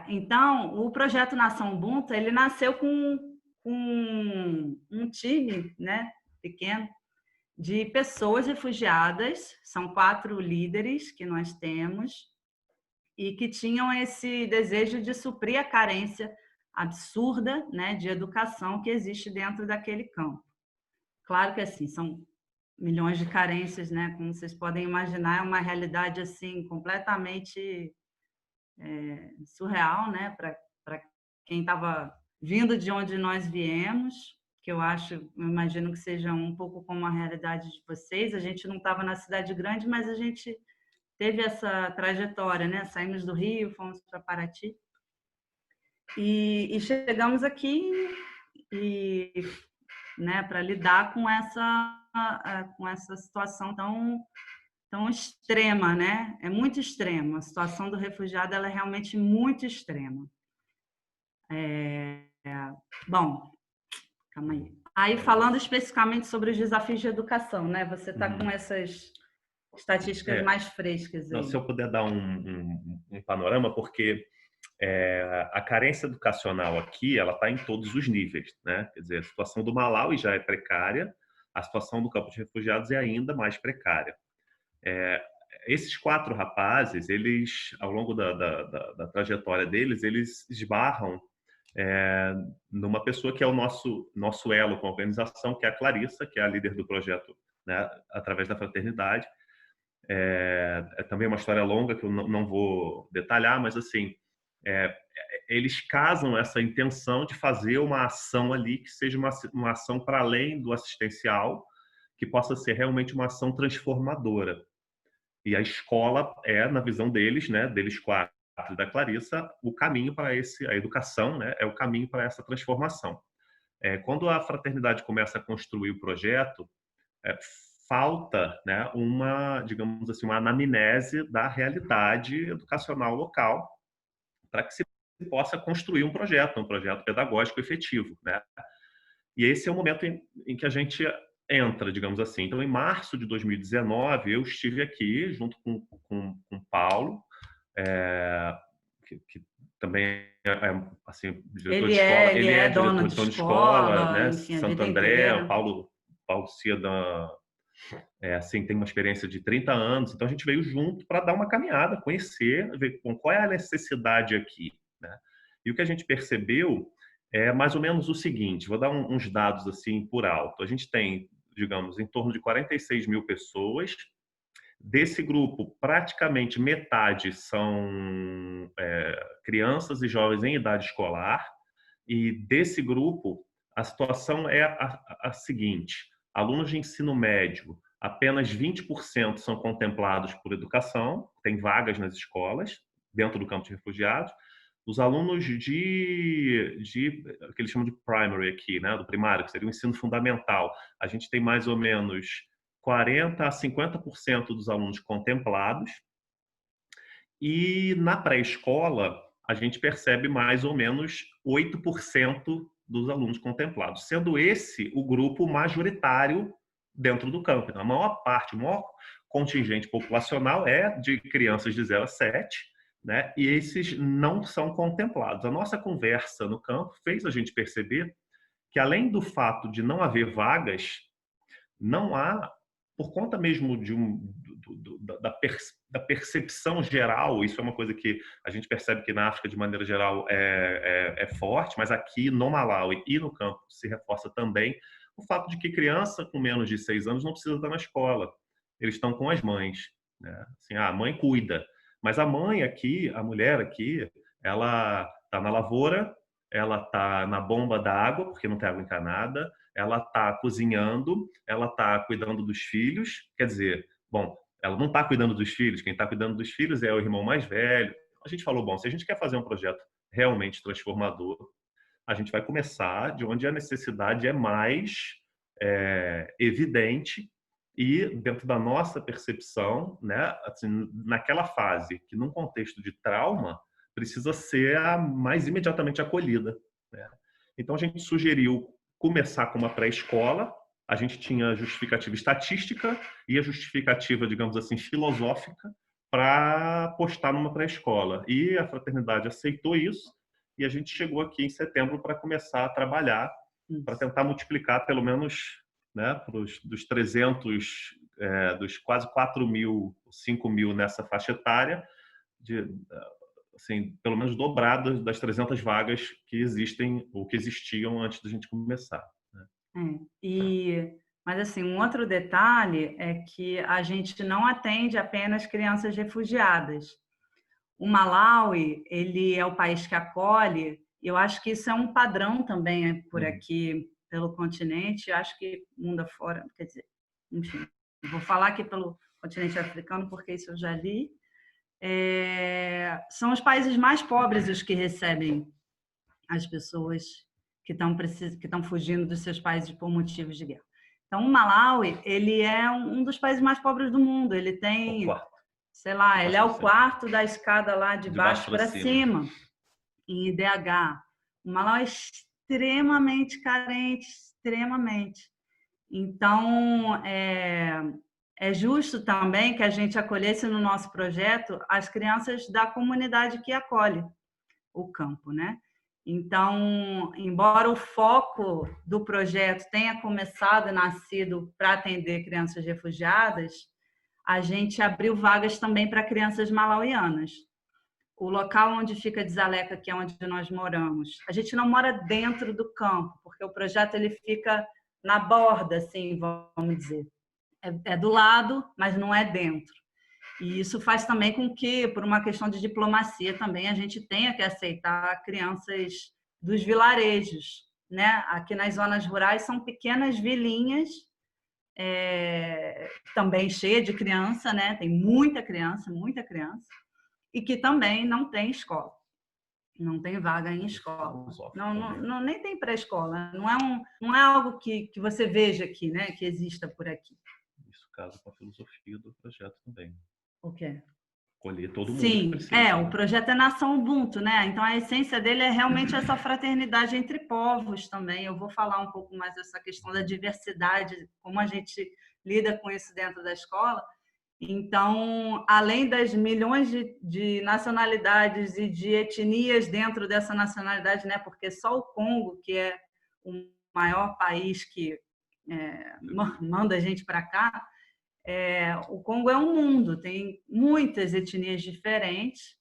Então, o projeto Nação Ubuntu, ele nasceu com um time, né, pequeno, de pessoas refugiadas, são 4 líderes que nós temos, e que tinham esse desejo de suprir a carência absurda, né, de educação que existe dentro daquele campo. Claro que, assim, são milhões de carências, né? Como vocês podem imaginar, é uma realidade assim completamente surreal, né? Para quem estava vindo de onde nós viemos, que eu imagino que seja um pouco como a realidade de vocês. A gente não estava na cidade grande, mas a gente teve essa trajetória, né? Saímos do Rio, fomos para Paraty e chegamos aqui né, para lidar com essa situação tão extrema, né? É muito extrema. A situação do refugiado ela é realmente muito extrema. Bom, calma aí. Aí, falando especificamente sobre os desafios de educação, né? Você está com essas estatísticas mais frescas aí. Não, se eu puder dar um panorama, porque a carência educacional aqui, ela está em todos os níveis, né? Quer dizer, a situação do Malawi já é precária, a situação do campo de refugiados é ainda mais precária. Esses 4 rapazes, eles, ao longo da trajetória deles, eles esbarram numa pessoa que é o nosso elo com a organização, que é a Clarissa, que é a líder do projeto, né, através da fraternidade. É também uma história longa que eu não vou detalhar, mas assim, eles casam essa intenção de fazer uma ação ali que seja uma ação para além do assistencial, que possa ser realmente uma ação transformadora. E a escola na visão deles, né, deles 4 da Clarissa, o caminho para a educação, né, é o caminho para essa transformação. Quando a fraternidade começa a construir o projeto, falta, né, digamos assim, uma anamnese da realidade educacional local para que se possa construir um projeto pedagógico efetivo, né? E esse é o momento em que a gente entra, digamos assim. Então, em março de 2019, eu estive aqui junto com o Paulo, que também é assim, diretor de escola. Ele é dono diretor de escola, né? enfim, a Santo vida André. inteira. O Paulo Cida, assim, tem uma experiência de 30 anos. Então, a gente veio junto para dar uma caminhada, conhecer, ver qual é a necessidade aqui, né? E o que a gente percebeu é mais ou menos o seguinte, vou dar uns dados assim por alto. A gente tem, digamos, em torno de 46 mil pessoas. Desse grupo, praticamente metade são crianças e jovens em idade escolar. E desse grupo, a situação é a seguinte: alunos de ensino médio, apenas 20% são contemplados por educação, tem vagas nas escolas, dentro do campo de refugiados. Os alunos que eles chamam de primary aqui, né, do primário, que seria o ensino fundamental, a gente tem mais ou menos 40% a 50% dos alunos contemplados. E na pré-escola, a gente percebe mais ou menos 8% dos alunos contemplados, sendo esse o grupo majoritário dentro do campo. Então, a maior parte, o maior contingente populacional é de crianças de 0 a 7, né? E esses não são contemplados. A nossa conversa no campo fez a gente perceber que, além do fato de não haver vagas, não há, por conta mesmo da percepção geral, isso é uma coisa que a gente percebe que na África, de maneira geral, é forte, mas aqui no Malawi e no campo se reforça também o fato de que criança com menos de 6 anos não precisa estar na escola. Eles estão com as mães, né? Assim, a mãe cuida. Mas a mãe aqui, a mulher aqui, ela está na lavoura, ela está na bomba da água, porque não tem água encanada, ela está cozinhando, ela está cuidando dos filhos. Quer dizer, bom, ela não está cuidando dos filhos, quem está cuidando dos filhos é o irmão mais velho. A gente falou, bom, se a gente quer fazer um projeto realmente transformador, a gente vai começar de onde a necessidade é mais evidente. E dentro da nossa percepção, né, assim, naquela fase que num contexto de trauma precisa ser a mais imediatamente acolhida, né? Então a gente sugeriu começar com uma pré-escola. A gente tinha a justificativa estatística e a justificativa, digamos assim, filosófica para apostar numa pré-escola. E a Fraternidade aceitou isso e a gente chegou aqui em setembro para começar a trabalhar, para tentar multiplicar pelo menos, né, dos 300, dos quase 4 mil, 5 mil nessa faixa etária, assim, pelo menos dobrado das 300 vagas que existem ou que existiam antes da gente começar, né? Mas assim, um outro detalhe é que a gente não atende apenas crianças refugiadas. O Malawi, ele é o país que acolhe, e eu acho que isso é um padrão também por aqui, pelo continente, acho que mundo afora, quer dizer, enfim, vou falar aqui pelo continente africano, porque isso eu já li. São os países mais pobres os que recebem as pessoas que estão fugindo dos seus países por motivos de guerra. Então, o Malawi, ele é um dos países mais pobres do mundo. Ele tem, sei lá, ele é o quarto da escada lá de baixo para cima, em IDH. O Malawi é extremamente carente, extremamente. Então, é justo também que a gente acolhesse no nosso projeto as crianças da comunidade que acolhe o campo, né? Então, embora o foco do projeto tenha começado e nascido para atender crianças refugiadas, a gente abriu vagas também para crianças malauianas. O local onde fica Dzaleka, que é onde nós moramos, a gente não mora dentro do campo, porque o projeto ele fica na borda, assim, vamos dizer. É do lado, mas não é dentro. E isso faz também com que, por uma questão de diplomacia também, a gente tenha que aceitar crianças dos vilarejos, né? Aqui nas zonas rurais são pequenas vilinhas, também cheias de criança, né? Tem muita criança, e que também não tem escola. Não tem vaga em escola. Não, nem tem pré-escola. Não é algo que você veja aqui, né? Que exista por aqui. Isso casa com a filosofia do projeto também. O quê? Acolher todo mundo. Sim, precisa, o projeto é Nação Ubuntu, né? Então a essência dele é realmente essa fraternidade entre povos também. Eu vou falar um pouco mais dessa questão da diversidade, como a gente lida com isso dentro da escola. Então, além das milhões de nacionalidades e de etnias dentro dessa nacionalidade, né? Porque só o Congo, que é o maior país que manda a gente para cá, o Congo é um mundo, tem muitas etnias diferentes,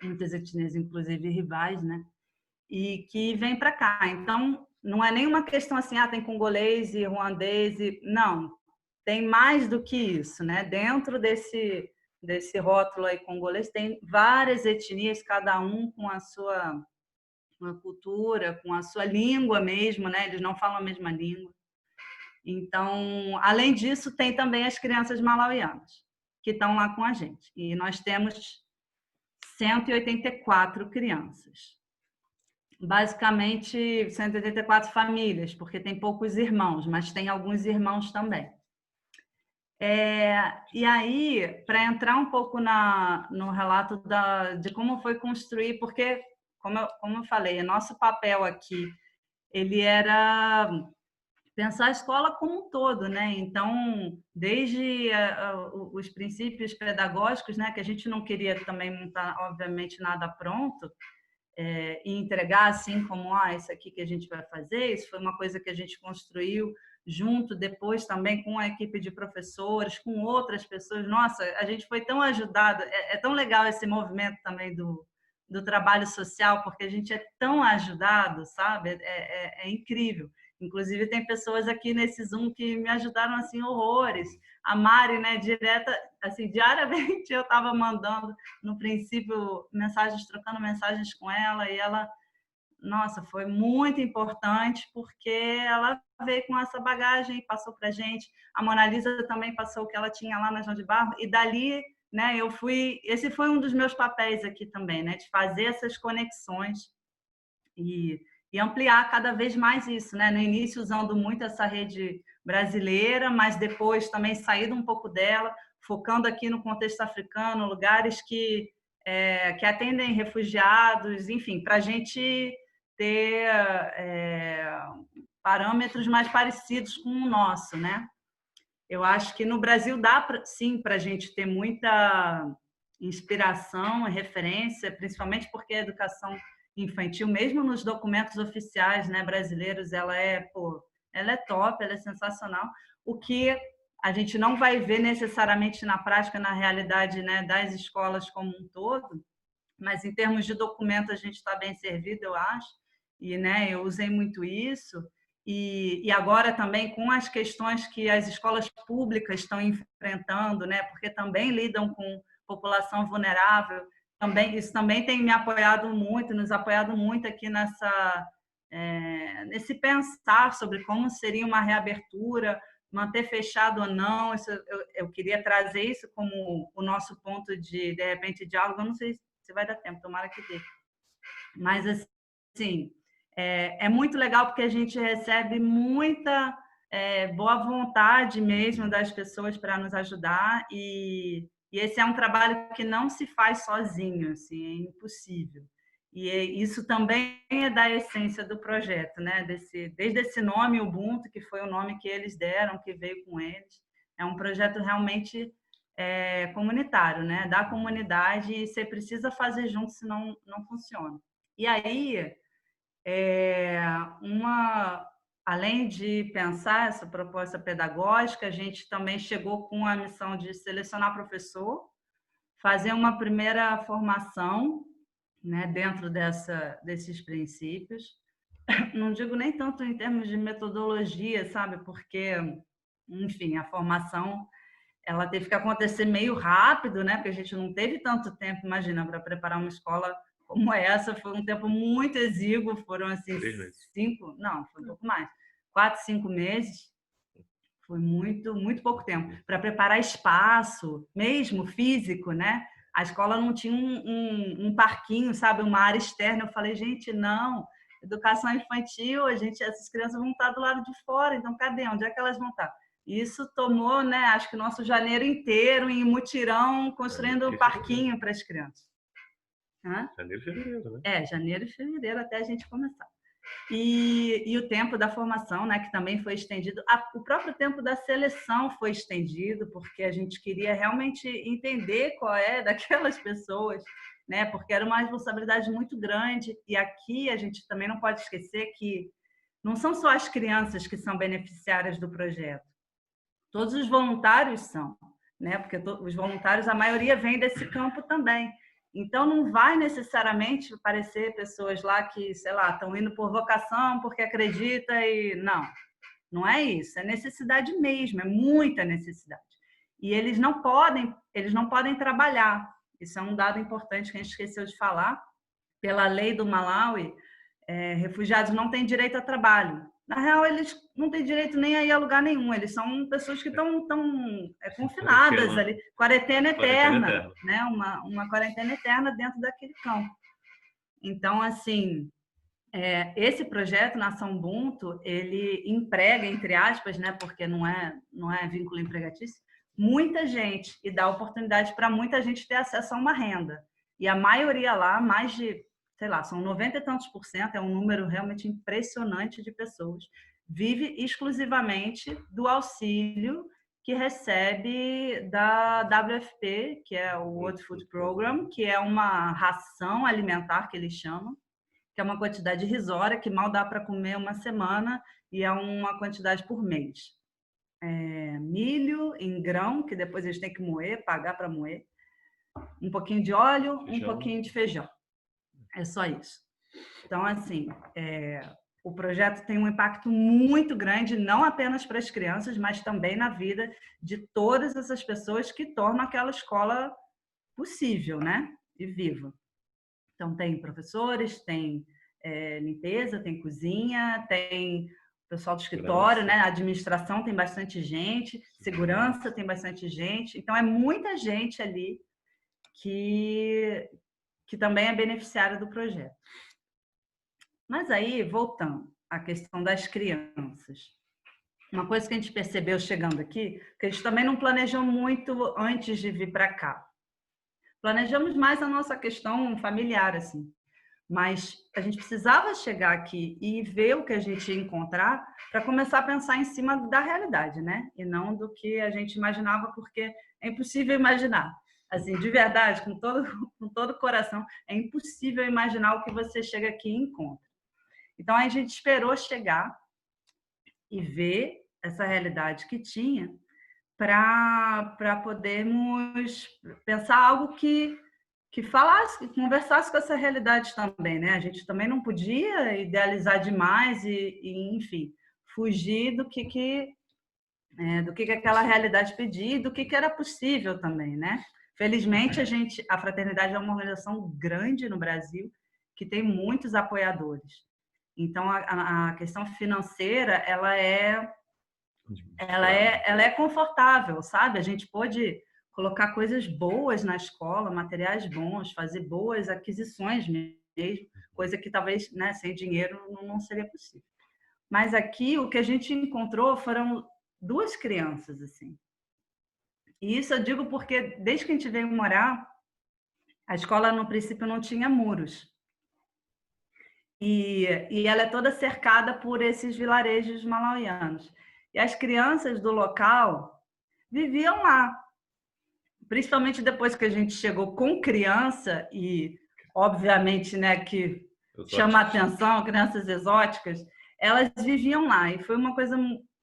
muitas etnias, inclusive rivais, né? E que vêm para cá. Então, não é nenhuma questão assim, tem congolês e ruandês, não. Tem mais do que isso, né? Dentro desse rótulo aí congolês, tem várias etnias, cada um com a sua cultura, com a sua língua mesmo, né? Eles não falam a mesma língua. Então, além disso, tem também as crianças malauianas, que estão lá com a gente. E nós temos 184 crianças. Basicamente, 184 famílias, porque tem poucos irmãos, mas tem alguns irmãos também. E aí, para entrar um pouco no relato de como foi construir, porque, como eu falei, nosso papel aqui, ele era pensar a escola como um todo, né? Então, desde os princípios pedagógicos, né, que a gente não queria também montar, obviamente, nada pronto, e entregar assim como, isso aqui que a gente vai fazer, isso foi uma coisa que a gente construiu junto depois também com a equipe de professores, com outras pessoas. Nossa, a gente foi tão ajudado, é tão legal esse movimento também do trabalho social, porque a gente é tão ajudado, sabe? É incrível. Inclusive, tem pessoas aqui nesse Zoom que me ajudaram assim horrores. A Mari, né, assim, diariamente eu estava mandando, no princípio, trocando mensagens com ela, e ela, nossa, foi muito importante, porque ela veio com essa bagagem e passou para a gente. A Mona Lisa também passou o que ela tinha lá na João de Barro, e dali, né, esse foi um dos meus papéis aqui também, né, de fazer essas conexões e ampliar cada vez mais isso, né? No início usando muito essa rede brasileira, mas depois também saído um pouco dela, focando aqui no contexto africano, lugares que atendem refugiados, enfim, para a gente ter parâmetros mais parecidos com o nosso, né? Eu acho que no Brasil dá sim para a gente ter muita inspiração e referência, principalmente porque a educação infantil, mesmo nos documentos oficiais, né, brasileiros, ela é top, ela é sensacional. O que a gente não vai ver necessariamente na prática, na realidade, né, das escolas como um todo, mas em termos de documento a gente está bem servido, eu acho, e, né, eu usei muito isso. E agora também com as questões que as escolas públicas estão enfrentando, né, porque também lidam com população vulnerável, isso também tem me apoiado muito, nos apoiado muito aqui nesse pensar sobre como seria uma reabertura, manter fechado ou não. Eu queria trazer isso como o nosso ponto de repente, diálogo. Eu não sei se vai dar tempo, tomara que dê. Mas, assim, é muito legal porque a gente recebe muita boa vontade mesmo das pessoas para nos ajudar, e esse é um trabalho que não se faz sozinho, assim, é impossível. E isso também é da essência do projeto, né? Desde esse nome Ubuntu, que foi o nome que eles deram, que veio com eles. É um projeto realmente comunitário, né? Da comunidade, e você precisa fazer junto, senão não funciona. E aí, além de pensar essa proposta pedagógica, a gente também chegou com a missão de selecionar professor, fazer uma primeira formação, né, dentro desses princípios. Não digo nem tanto em termos de metodologia, sabe? Porque, enfim, a formação ela teve que acontecer meio rápido, né? Porque a gente não teve tanto tempo, imagina, para preparar uma escola como essa. Foi um tempo muito exíguo, foram assim 4, 5 meses. Foi muito, muito pouco tempo para preparar espaço, mesmo físico, né? A escola não tinha um parquinho, sabe, uma área externa. Eu falei, gente, não, educação infantil, essas crianças vão estar do lado de fora, então cadê? Onde é que elas vão estar? E isso tomou, né, acho que nosso janeiro inteiro em mutirão, construindo um parquinho para as crianças. Janeiro e fevereiro, né? Janeiro e fevereiro até a gente começar. E o tempo da formação, né, que também foi estendido. O próprio tempo da seleção foi estendido, porque a gente queria realmente entender qual é daquelas pessoas, né, porque era uma responsabilidade muito grande. E aqui a gente também não pode esquecer que não são só as crianças que são beneficiárias do projeto. Todos os voluntários são, né, porque os voluntários, a maioria vem desse campo também. Então, não vai necessariamente aparecer pessoas lá que, sei lá, estão indo por vocação, porque acredita e... Não é isso. É necessidade mesmo, é muita necessidade. E eles não podem trabalhar. Isso é um dado importante que a gente esqueceu de falar. Pela lei do Malawi, refugiados não têm direito a trabalho. Na real, eles não têm direito nem a ir a lugar nenhum. Eles são pessoas que estão confinadas ali. Quarentena eterna. Né? Uma quarentena eterna dentro daquele campo. Então, assim, esse projeto, Nação Ubuntu, ele emprega, entre aspas, né? Porque não é vínculo empregatício, muita gente e dá oportunidade para muita gente ter acesso a uma renda. E a maioria lá, mais de... sei lá, são 90 e tantos %, é um número realmente impressionante de pessoas, vive exclusivamente do auxílio que recebe da WFP, que é o World Food Program, que é uma ração alimentar, que eles chamam, que é uma quantidade irrisória, que mal dá para comer uma semana, e é uma quantidade por mês. Milho em grão, que depois eles têm que moer, pagar para moer, um pouquinho de óleo, um pouquinho de feijão. É só isso. Então, assim, o projeto tem um impacto muito grande, não apenas para as crianças, mas também na vida de todas essas pessoas que tornam aquela escola possível, né? E viva. Então, tem professores, tem limpeza, tem cozinha, tem o pessoal do escritório, né? A administração tem bastante gente, segurança tem bastante gente. Então, é muita gente ali que também é beneficiária do projeto. Mas aí, voltando à questão das crianças. Uma coisa que a gente percebeu chegando aqui, que a gente também não planejou muito antes de vir para cá. Planejamos mais a nossa questão familiar, assim. Mas a gente precisava chegar aqui e ver o que a gente ia encontrar para começar a pensar em cima da realidade, né? E não do que a gente imaginava, porque é impossível imaginar. Assim, de verdade, com todo o coração, é impossível imaginar o que você chega aqui e encontra. Então, a gente esperou chegar e ver essa realidade que tinha para podermos pensar algo que falasse, que conversasse com essa realidade também, né? A gente também não podia idealizar demais e enfim, fugir do que aquela realidade pedia e do que era possível também, né? Felizmente, a Fraternidade é uma organização grande no Brasil que tem muitos apoiadores. Então, a questão financeira, ela é confortável, sabe? A gente pode colocar coisas boas na escola, materiais bons, fazer boas aquisições mesmo, coisa que talvez, né, sem dinheiro não seria possível. Mas aqui, o que a gente encontrou foram 2 crianças, assim. E isso eu digo porque, desde que a gente veio morar, a escola, no princípio, não tinha muros. E ela é toda cercada por esses vilarejos malauianos. E as crianças do local viviam lá. Principalmente depois que a gente chegou com criança e, obviamente, né, que chama a atenção, crianças exóticas, elas viviam lá. E foi uma coisa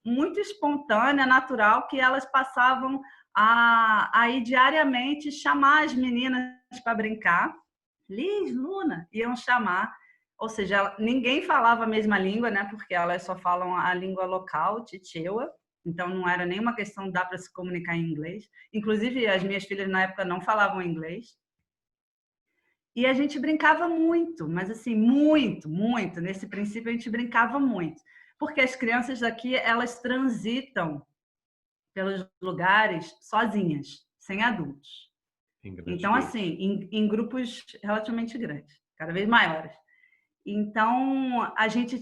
muito espontânea, natural, que elas passavam a ir diariamente chamar as meninas para brincar. Liz, Luna, iam chamar. Ou seja, ninguém falava a mesma língua, né? Porque elas só falam a língua local, Chichewa. Então, não era nenhuma questão de dar para se comunicar em inglês. Inclusive, as minhas filhas, na época, não falavam inglês. E a gente brincava muito, mas assim, muito, muito. Nesse princípio, a gente brincava muito. Porque as crianças daqui, elas transitam pelos lugares sozinhas, sem adultos. Então, assim, em grupos relativamente grandes, cada vez maiores. Então, a gente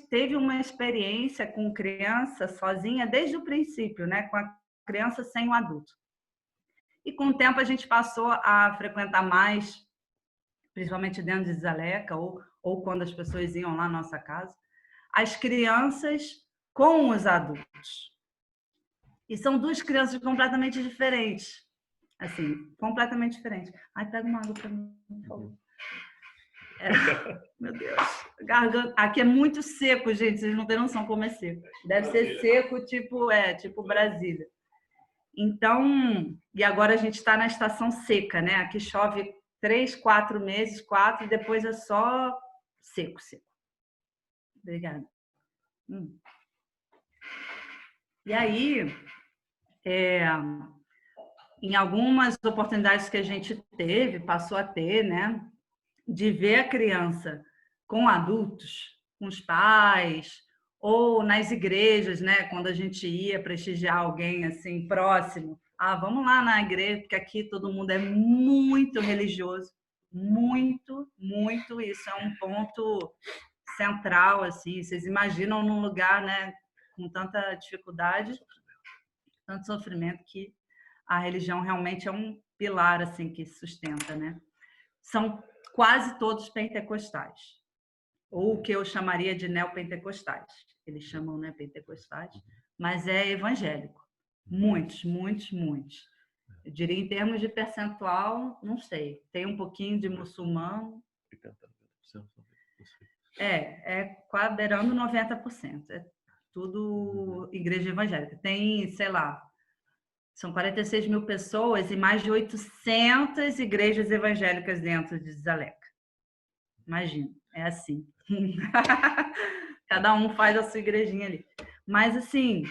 teve uma experiência com criança sozinha desde o princípio, né? Com a criança sem o adulto. E com o tempo a gente passou a frequentar mais, principalmente dentro de Zaleca, ou quando as pessoas iam lá na nossa casa, as crianças com os adultos. E são duas crianças completamente diferentes. Assim, completamente diferentes. Ai, pega uma água para mim, por favor. Meu Deus. Garganta. Aqui é muito seco, gente. Vocês não têm noção como é seco. Deve ser seco, tipo Brasília. Então, e agora a gente está na estação seca, né? Aqui chove 3, 4 meses, 4, e depois é só seco. Obrigada. E aí, em algumas oportunidades que a gente passou a ter, né? De ver a criança com adultos, com os pais, ou nas igrejas, né? Quando a gente ia prestigiar alguém assim próximo, vamos lá na igreja, porque aqui todo mundo é muito religioso, muito, muito. Isso é um ponto central, assim. Vocês imaginam num lugar, né, com tanta dificuldade, tanto sofrimento, que a religião realmente é um pilar assim que sustenta, né? São quase todos pentecostais, ou o que eu chamaria de neopentecostais. Eles chamam, né, pentecostais, mas é evangélico. Muitos. Eu diria, em termos de percentual, não sei. Tem um pouquinho de muçulmano. Quase beirando 90%. É tudo igreja evangélica. Tem, sei lá, são 46 mil pessoas e mais de 800 igrejas evangélicas dentro de Zaleca. Imagina, é assim. Cada um faz a sua igrejinha ali. Mas, assim,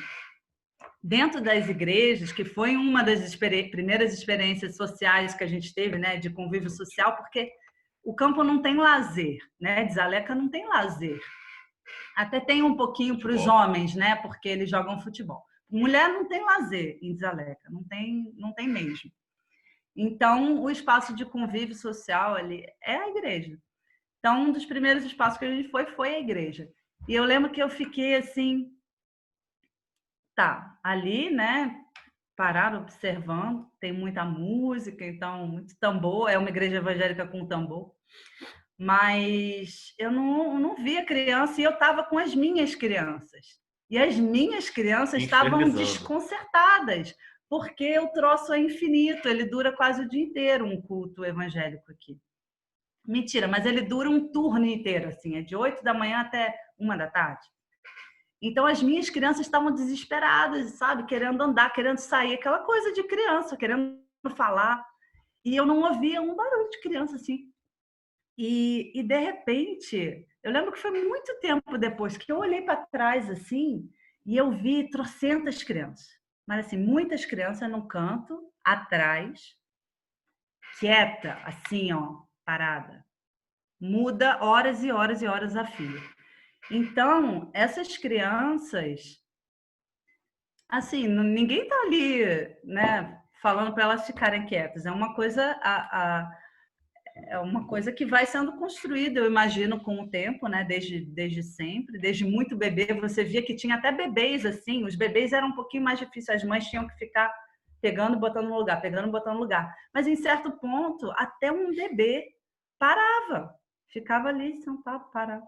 dentro das igrejas, que foi uma das primeiras experiências sociais que a gente teve, né, de convívio social, porque o campo não tem lazer, né? De Zaleca não tem lazer. Até tem um pouquinho para os homens, né? Porque eles jogam futebol. Mulher não tem lazer em Zaleca, não tem mesmo. Então, o espaço de convívio social ali é a igreja. Então, um dos primeiros espaços que a gente foi a igreja. E eu lembro que eu fiquei assim, ali, né, parado, observando, tem muita música, então, muito tambor, é uma igreja evangélica com tambor, mas eu não via criança e eu estava com as minhas crianças. E as minhas crianças estavam desconcertadas, porque o troço é infinito, ele dura quase o dia inteiro, um culto evangélico aqui. Mentira, mas ele dura um turno inteiro, assim, é de 8 da manhã até 1 da tarde. Então, as minhas crianças estavam desesperadas, sabe? Querendo andar, querendo sair, aquela coisa de criança, querendo falar. E eu não ouvia um barulho de criança, assim. E de repente, eu lembro que foi muito tempo depois que eu olhei para trás, assim, e eu vi trocentas crianças. Mas, assim, muitas crianças no canto, atrás, quieta, assim, ó, parada. Muda horas e horas e horas a fio. Então, essas crianças, assim, ninguém está ali, né, falando para elas ficarem quietas. É uma coisa, é uma coisa que vai sendo construída, eu imagino, com o tempo, né, desde sempre, desde muito bebê. Você via que tinha até bebês assim. Os bebês eram um pouquinho mais difíceis. As mães tinham que ficar pegando e botando no lugar, pegando e botando no lugar. Mas em certo ponto, até um bebê parava, ficava ali sentado, parado,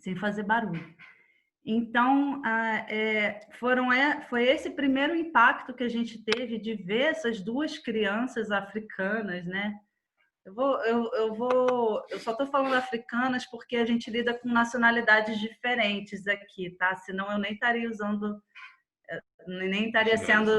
sem fazer barulho. Então, foi esse primeiro impacto que a gente teve de ver essas duas crianças africanas, né? Eu só estou falando africanas porque a gente lida com nacionalidades diferentes aqui, tá? Senão eu nem estaria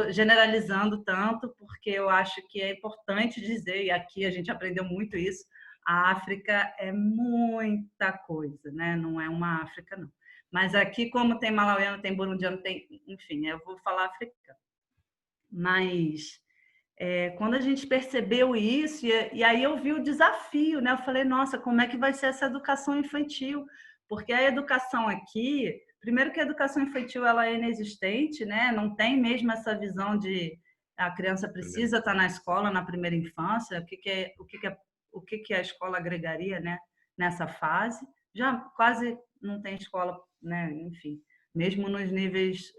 generalizando tanto, porque eu acho que é importante dizer, e aqui a gente aprendeu muito isso, a África é muita coisa, né? Não é uma África, não. Mas aqui, como tem malauiano, tem burundiano, enfim, eu vou falar africano. Mas quando a gente percebeu isso, e aí eu vi o desafio, né? Eu falei, nossa, como é que vai ser essa educação infantil? Porque a educação aqui, primeiro que a educação infantil ela é inexistente, né? Não tem mesmo essa visão de a criança precisa estar na escola na primeira infância, o que a escola agregaria, né? nessa fase, já quase não tem escola, né? Enfim, mesmo nos níveis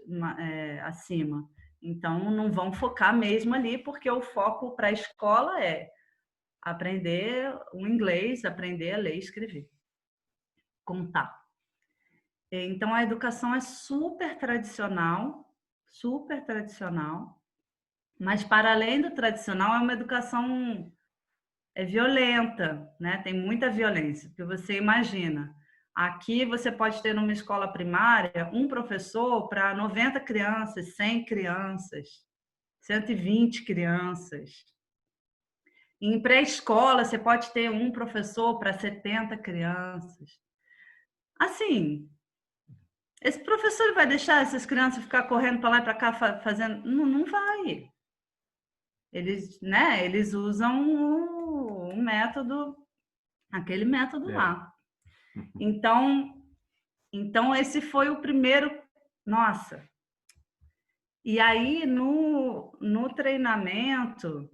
acima. Então, não vão focar mesmo ali, porque o foco para a escola é aprender o inglês, aprender a ler e escrever, contar. Então, a educação é super tradicional, mas para além do tradicional, é uma educação violenta, né? Tem muita violência, porque você imagina, aqui você pode ter numa escola primária um professor para 90 crianças, 100 crianças, 120 crianças. Em pré-escola, você pode ter um professor para 70 crianças. Assim, esse professor vai deixar essas crianças ficar correndo para lá e para cá fazendo? Não vai. Eles usam um método, aquele método lá. Então, esse foi o primeiro. Nossa! E aí, no treinamento,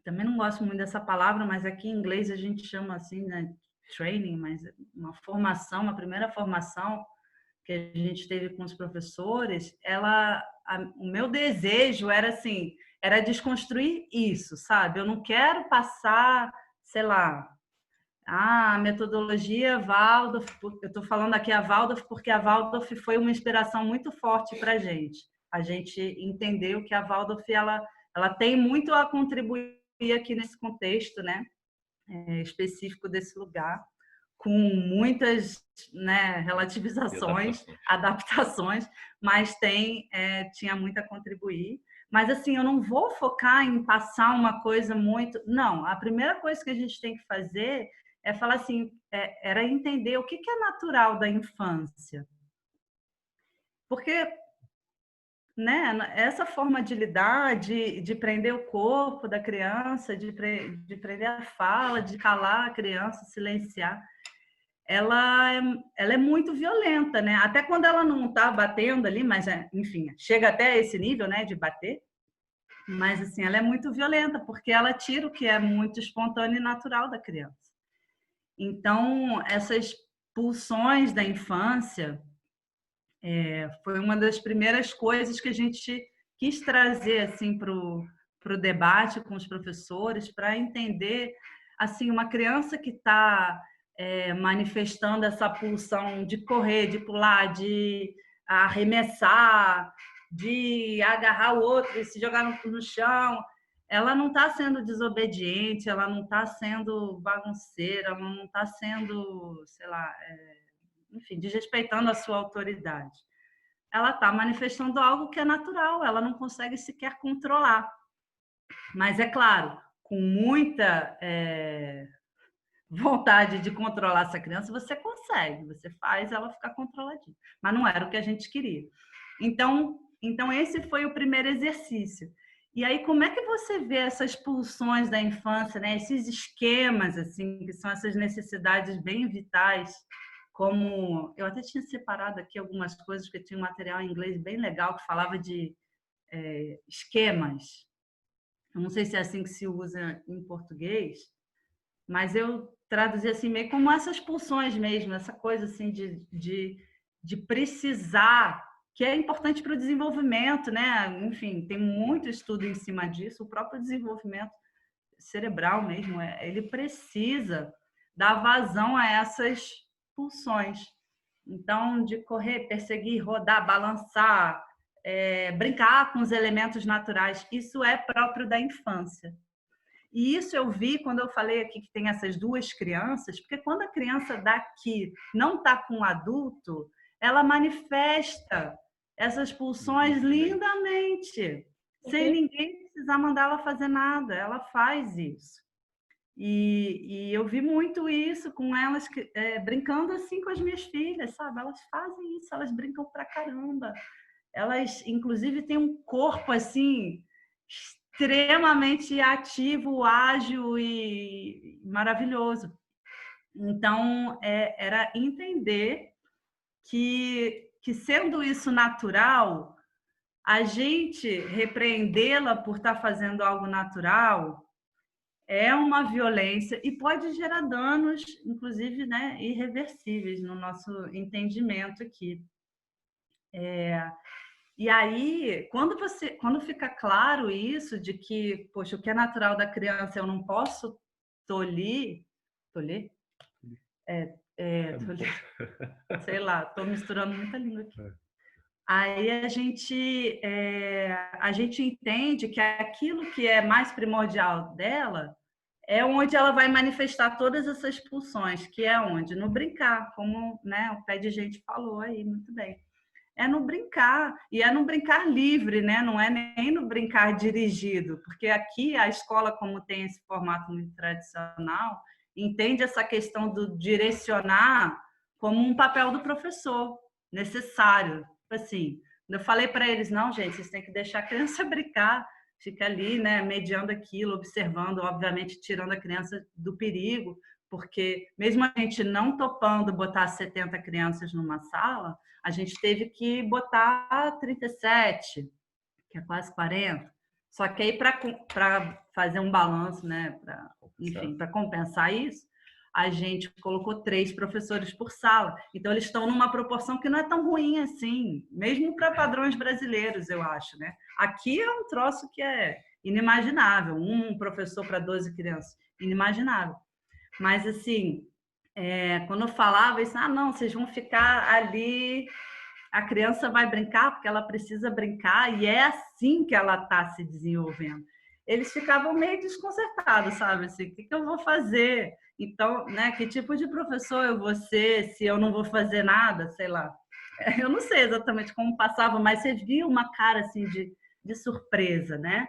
também não gosto muito dessa palavra, mas aqui em inglês a gente chama assim, né? Training, mas uma formação, a primeira formação que a gente teve com os professores, o meu desejo era assim, era desconstruir isso, sabe? Eu não quero passar, sei lá, a metodologia Waldorf, eu estou falando aqui a Waldorf porque a Waldorf foi uma inspiração muito forte para a gente. A gente entendeu que a Waldorf ela tem muito a contribuir aqui nesse contexto, né, específico desse lugar, com muitas, né, relativizações, adaptações, mas tinha muito a contribuir. Mas, assim, eu não vou focar em passar uma coisa muito... Não, a primeira coisa que a gente tem que fazer é falar assim, era entender o que é natural da infância. Porque, né, essa forma de lidar, de prender o corpo da criança, de prender a fala, de calar a criança, silenciar, ela é muito violenta, né? Até quando ela não está batendo ali, mas, enfim, chega até esse nível, né, de bater, mas, assim, ela é muito violenta, porque ela tira o que é muito espontâneo e natural da criança. Então, essas pulsões da infância foi uma das primeiras coisas que a gente quis trazer assim, para o debate com os professores, para entender assim, uma criança que está manifestando essa pulsão de correr, de pular, de arremessar, de agarrar o outro e se jogar no chão, ela não está sendo desobediente, ela não está sendo bagunceira, ela não está sendo, sei lá, enfim, desrespeitando a sua autoridade. Ela está manifestando algo que é natural, ela não consegue sequer controlar. Mas, é claro, com muita vontade de controlar essa criança, você consegue, você faz ela ficar controladinha. Mas não era o que a gente queria. Então esse foi o primeiro exercício. E aí, como é que você vê essas pulsões da infância, né? Esses esquemas, assim, que são essas necessidades bem vitais, como... Eu até tinha separado aqui algumas coisas, porque tinha um material em inglês bem legal que falava de esquemas. Eu não sei se é assim que se usa em português, mas eu traduzi assim, meio como essas pulsões mesmo, essa coisa assim de precisar, que é importante para o desenvolvimento, né? Enfim, tem muito estudo em cima disso, o próprio desenvolvimento cerebral mesmo, ele precisa dar vazão a essas pulsões. Então, de correr, perseguir, rodar, balançar, brincar com os elementos naturais, isso é próprio da infância. E isso eu vi quando eu falei aqui que tem essas duas crianças, porque quando a criança daqui não está com um adulto, ela manifesta essas pulsões lindamente, sem ninguém precisar mandar ela fazer nada, ela faz isso. E eu vi muito isso com elas, brincando assim com as minhas filhas, sabe? Elas fazem isso, elas brincam pra caramba. Elas, inclusive, têm um corpo assim extremamente ativo, ágil e maravilhoso. Então, era entender que sendo isso natural, a gente repreendê-la por estar fazendo algo natural é uma violência e pode gerar danos, inclusive, né, irreversíveis no nosso entendimento aqui. E aí, quando fica claro isso, de que, poxa, o que é natural da criança eu não posso tolir, sei lá, estou misturando muita língua aqui. Aí a gente entende que aquilo que é mais primordial dela é onde ela vai manifestar todas essas pulsões, que é onde? No brincar, como, né, o Pé de Gente falou aí muito bem. É no brincar, e é no brincar livre, né? Não é nem no brincar dirigido, porque aqui a escola, como tem esse formato muito tradicional, entende essa questão do direcionar como um papel do professor, necessário. Assim, eu falei para eles, não, gente, vocês têm que deixar a criança brincar, fica ali, né, mediando aquilo, observando, obviamente tirando a criança do perigo, porque mesmo a gente não topando botar 70 crianças numa sala, a gente teve que botar 37, que é quase 40. Só que aí, para fazer um balanço, né, para compensar isso, a gente colocou 3 professores por sala. Então, eles estão numa proporção que não é tão ruim assim, mesmo para padrões brasileiros, eu acho, né? Aqui é um troço que é inimaginável. Um professor para 12 crianças, inimaginável. Mas, assim, quando eu falava isso, não, vocês vão ficar ali, a criança vai brincar porque ela precisa brincar e é assim que ela está se desenvolvendo. Eles ficavam meio desconcertados, sabe? Assim, o que eu vou fazer? Então, né, que tipo de professor eu vou ser se eu não vou fazer nada, sei lá. Eu não sei exatamente como passava, mas você via uma cara assim de surpresa, né?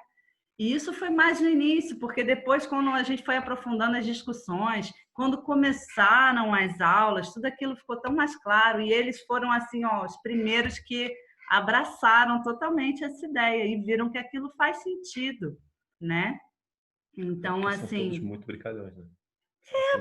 E isso foi mais no início, porque depois, quando a gente foi aprofundando as discussões, quando começaram as aulas, tudo aquilo ficou tão mais claro, e eles foram assim, ó, os primeiros que abraçaram totalmente essa ideia e viram que aquilo faz sentido, né? Então, Porque assim... são todos muito brincalhões, né?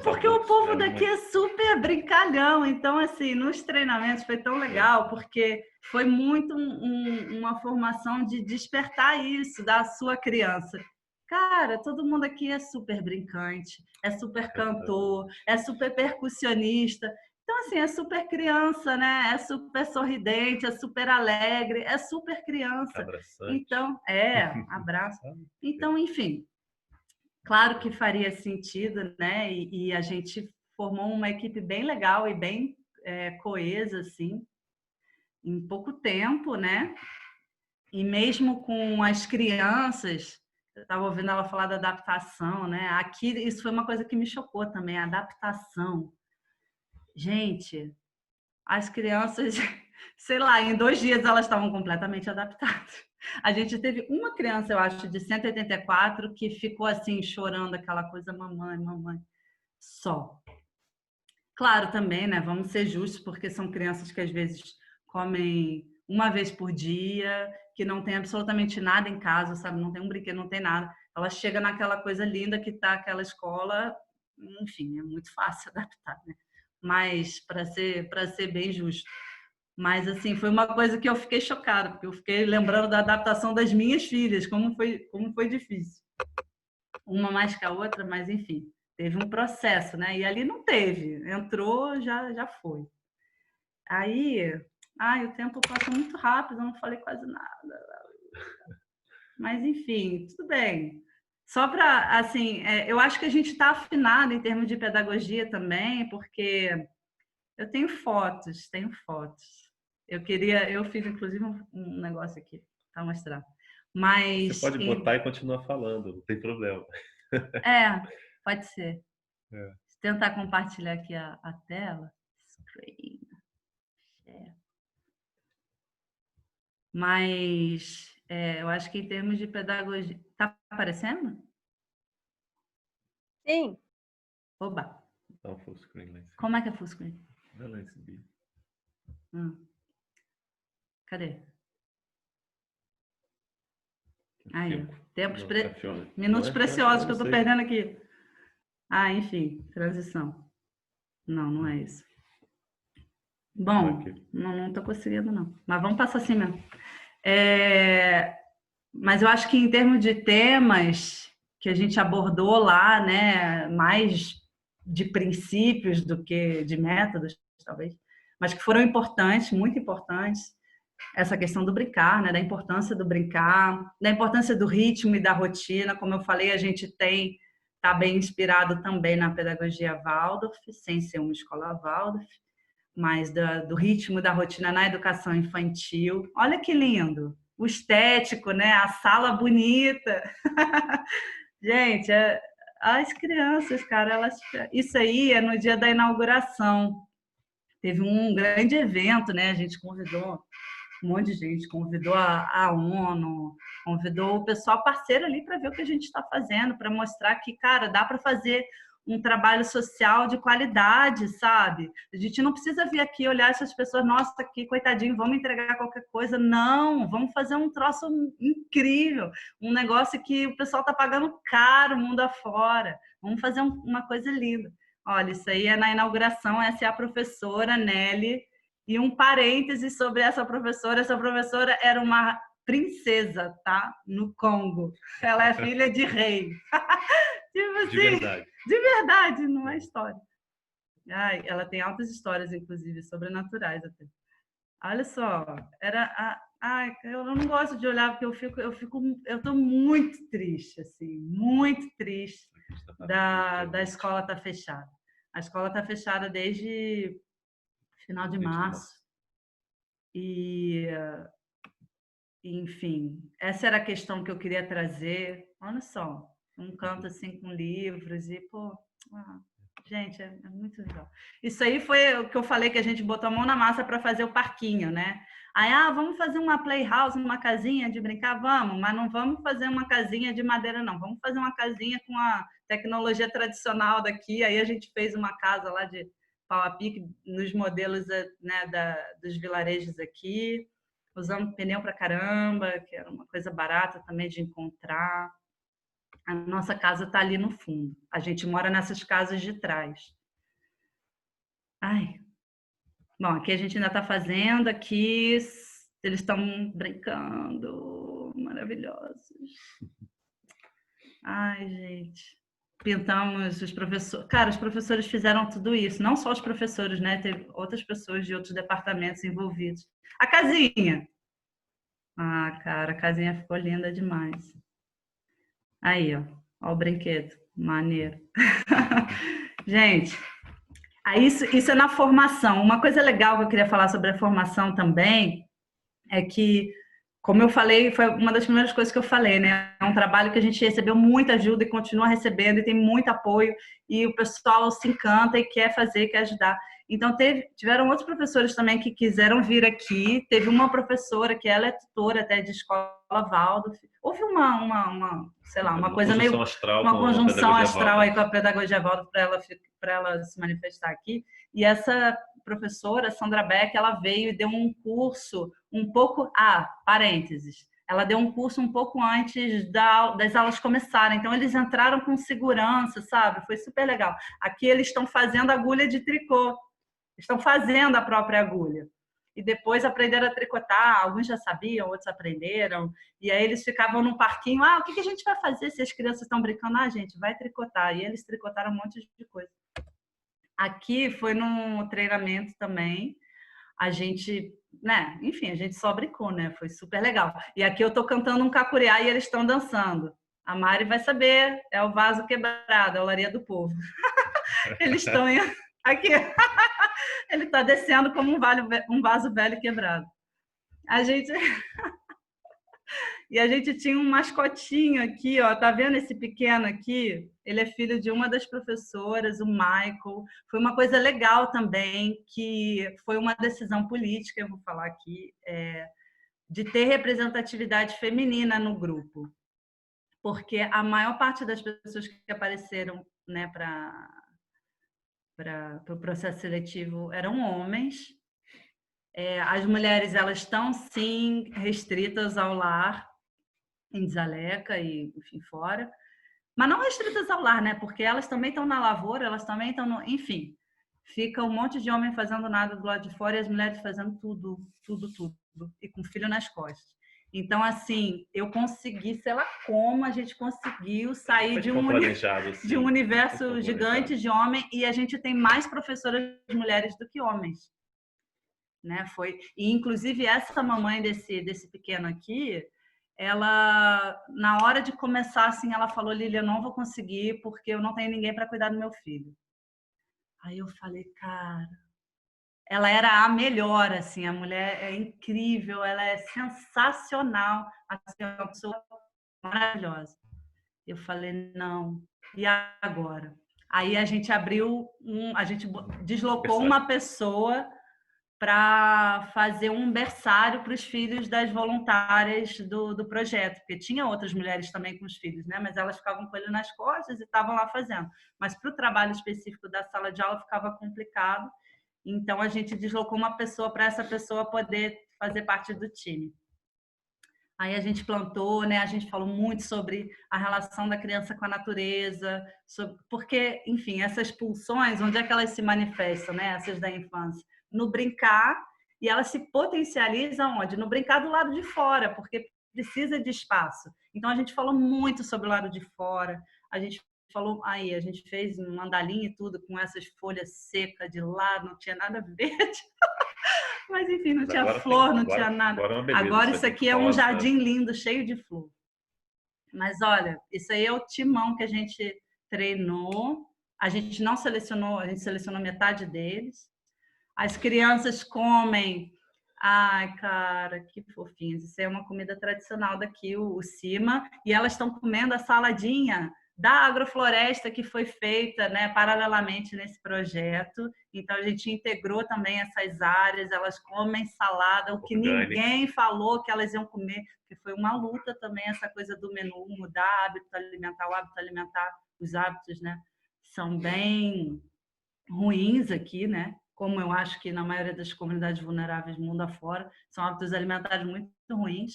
Porque o povo daqui é super brincalhão. Então, assim, nos treinamentos foi tão legal, porque foi muito uma formação de despertar isso da sua criança. Cara, todo mundo aqui é super brincante, é super cantor, é super percussionista. Então, assim, é super criança, né? É super sorridente, é super alegre, é super criança. Abraçante. Então, abraço. Então, enfim... Claro que faria sentido, né? E a gente formou uma equipe bem legal e bem coesa, assim, em pouco tempo, né? E mesmo com as crianças, eu estava ouvindo ela falar da adaptação, né? Aqui, isso foi uma coisa que me chocou também, a adaptação. Gente, as crianças, sei lá, em 2 dias elas estavam completamente adaptadas. A gente teve uma criança, eu acho, de 184 que ficou assim, chorando aquela coisa, mamãe, mamãe, só. Claro também, né? Vamos ser justos, porque são crianças que às vezes comem uma vez por dia, que não tem absolutamente nada em casa, sabe? Não tem um brinquedo, não tem nada. Ela chega naquela coisa linda que tá aquela escola, enfim, é muito fácil adaptar, né? Mas para ser bem justo. Mas, assim, foi uma coisa que eu fiquei chocada, porque eu fiquei lembrando da adaptação das minhas filhas, como foi difícil. Uma mais que a outra, mas, enfim, teve um processo, né? E ali não teve. Entrou, já foi. Aí, o tempo passa muito rápido, eu não falei quase nada. Mas, enfim, tudo bem. Só para, assim, eu acho que a gente está afinado em termos de pedagogia também, porque eu tenho fotos. Eu fiz inclusive um negócio aqui para mostrar. Mas você pode botar e continuar falando, não tem problema. Pode ser. Vou tentar compartilhar aqui a tela. Screen. Mas eu acho que em termos de pedagogia, tá aparecendo? Sim. Oba. Então, full screen lá em cima. Como é que é full screen? Lá em cima. Cadê? Aí, minutos não preciosos que eu estou perdendo aqui. Enfim, transição. Não é isso. Bom, não estou conseguindo, não. Mas vamos passar assim mesmo. Mas eu acho que em termos de temas, que a gente abordou lá, né, mais de princípios do que de métodos, talvez, mas que foram importantes, muito importantes. Essa questão do brincar, né, da importância do brincar, da importância do ritmo e da rotina. Como eu falei, a gente está bem inspirado também na pedagogia Waldorf, sem ser uma escola Waldorf, mas do ritmo da rotina na educação infantil. Olha que lindo! O estético, né? A sala bonita. Gente, as crianças, cara, isso aí é no dia da inauguração. Teve um grande evento, né? A gente convidou um monte de gente, convidou a ONU, convidou o pessoal parceiro ali para ver o que a gente está fazendo, para mostrar que, cara, dá para fazer um trabalho social de qualidade, sabe? A gente não precisa vir aqui olhar essas pessoas, nossa, aqui, coitadinho, vamos entregar qualquer coisa. Não, vamos fazer um troço incrível, um negócio que o pessoal está pagando caro mundo afora. Vamos fazer uma coisa linda. Olha, isso aí é na inauguração, essa é a professora Nelly. E um parêntese sobre essa professora era uma princesa, tá? No Congo. Ela é filha de rei. Tipo assim, de verdade. De verdade, não é história. Ai, ela tem altas histórias, inclusive, sobrenaturais até. Olha só, eu não gosto de olhar porque eu tô muito triste, assim, muito triste da escola estar fechada. A escola está fechada desde final de março. E, enfim, essa era a questão que eu queria trazer. Olha só, um canto assim com livros e, pô, gente, é muito legal. Isso aí foi o que eu falei, que a gente botou a mão na massa para fazer o parquinho, né? Aí, vamos fazer uma playhouse, uma casinha de brincar? Vamos, mas não vamos fazer uma casinha de madeira, não. Vamos fazer uma casinha com a tecnologia tradicional daqui. Aí a gente fez uma casa lá de pau a pique nos modelos, né, dos vilarejos aqui, usando pneu pra caramba, que era uma coisa barata também de encontrar. A nossa casa está ali no fundo. A gente mora nessas casas de trás. Ai. Bom, aqui a gente ainda está fazendo, aqui eles estão brincando, maravilhosos. Ai, gente. Pintamos os professores. Cara, os professores fizeram tudo isso. Não só os professores, né? Teve outras pessoas de outros departamentos envolvidos. A casinha. Cara, a casinha ficou linda demais. Aí, ó o brinquedo. Maneiro. Gente, isso é na formação. Uma coisa legal que eu queria falar sobre a formação também é que, como eu falei, foi uma das primeiras coisas que eu falei, né? É um trabalho que a gente recebeu muita ajuda e continua recebendo, e tem muito apoio, e o pessoal se encanta e quer fazer, quer ajudar. Então, tiveram outros professores também que quiseram vir aqui. Teve uma professora que ela é tutora até de escola Waldorf. Houve sei lá, uma coisa meio... Uma conjunção astral aí com a pedagogia Waldorf para ela se manifestar aqui. E essa professora, Sandra Beck, ela veio e deu um curso um pouco... parênteses. Ela deu um curso um pouco antes das aulas começarem. Então, eles entraram com segurança, sabe? Foi super legal. Aqui eles estão fazendo agulha de tricô. Estão fazendo a própria agulha. E depois aprenderam a tricotar. Alguns já sabiam, outros aprenderam. E aí eles ficavam num parquinho. O que a gente vai fazer se as crianças estão brincando? Gente, vai tricotar. E eles tricotaram um monte de coisa. Aqui foi num treinamento também. A gente, né? Enfim, a gente só brincou, né? Foi super legal. E aqui eu tô cantando um cacuriá e eles estão dançando. A Mari vai saber. É o vaso quebrado, é a olaria do povo. Eles estão aqui. Ele está descendo como um vaso velho quebrado. E a gente tinha um mascotinho aqui, ó. Tá vendo esse pequeno aqui? Ele é filho de uma das professoras, o Michael. Foi uma coisa legal também, que foi uma decisão política, eu vou falar aqui, de ter representatividade feminina no grupo. Porque a maior parte das pessoas que apareceram, né, para o processo seletivo eram homens. As mulheres, elas estão, sim, restritas ao lar, em Dzaleca e, enfim, fora. Mas não restritas ao lar, né? Porque elas também estão na lavoura, elas também estão no... Enfim, fica um monte de homem fazendo nada do lado de fora e as mulheres fazendo tudo. E com filho nas costas. Então, assim, eu consegui, sei lá como a gente conseguiu sair de um universo gigante de homem, e a gente tem mais professoras mulheres do que homens. Né? E, inclusive, essa mamãe desse pequeno aqui, ela, na hora de começar, assim, ela falou: Lília, eu não vou conseguir porque eu não tenho ninguém para cuidar do meu filho. Aí eu falei, cara, ela era a melhor, assim, a mulher é incrível, ela é sensacional, assim, é uma pessoa maravilhosa. Eu falei, não, e agora? Aí a gente a gente deslocou uma pessoa para fazer um berçário para os filhos das voluntárias do projeto, porque tinha outras mulheres também com os filhos, né? Mas elas ficavam com ele nas costas e estavam lá fazendo. Mas para o trabalho específico da sala de aula ficava complicado, então a gente deslocou uma pessoa para essa pessoa poder fazer parte do time. Aí a gente plantou, né? A gente falou muito sobre a relação da criança com a natureza, porque, enfim, essas pulsões, onde é que elas se manifestam, né? Essas da infância? No brincar, e elas se potencializam onde? No brincar do lado de fora, porque precisa de espaço. Então a gente falou muito sobre o lado de fora, a gente fez um mandalinha e tudo com essas folhas secas de lá, não tinha nada verde. Mas enfim, não tinha flor, não tinha nada. Agora isso aqui é um jardim lindo, cheio de flor. Mas olha, isso aí é o timão que a gente treinou. A gente não selecionou, a gente selecionou metade deles. As crianças comem. Ai, cara, que fofinhos. Isso é uma comida tradicional daqui, o cima. E elas estão comendo a saladinha da agrofloresta que foi feita, né, paralelamente nesse projeto. Então, a gente integrou também essas áreas. Elas comem salada, o que ninguém falou que elas iam comer, porque foi uma luta também essa coisa do menu, mudar o hábito alimentar, os hábitos, né, são bem ruins aqui, né? Como eu acho que na maioria das comunidades vulneráveis mundo afora, são hábitos alimentares muito ruins.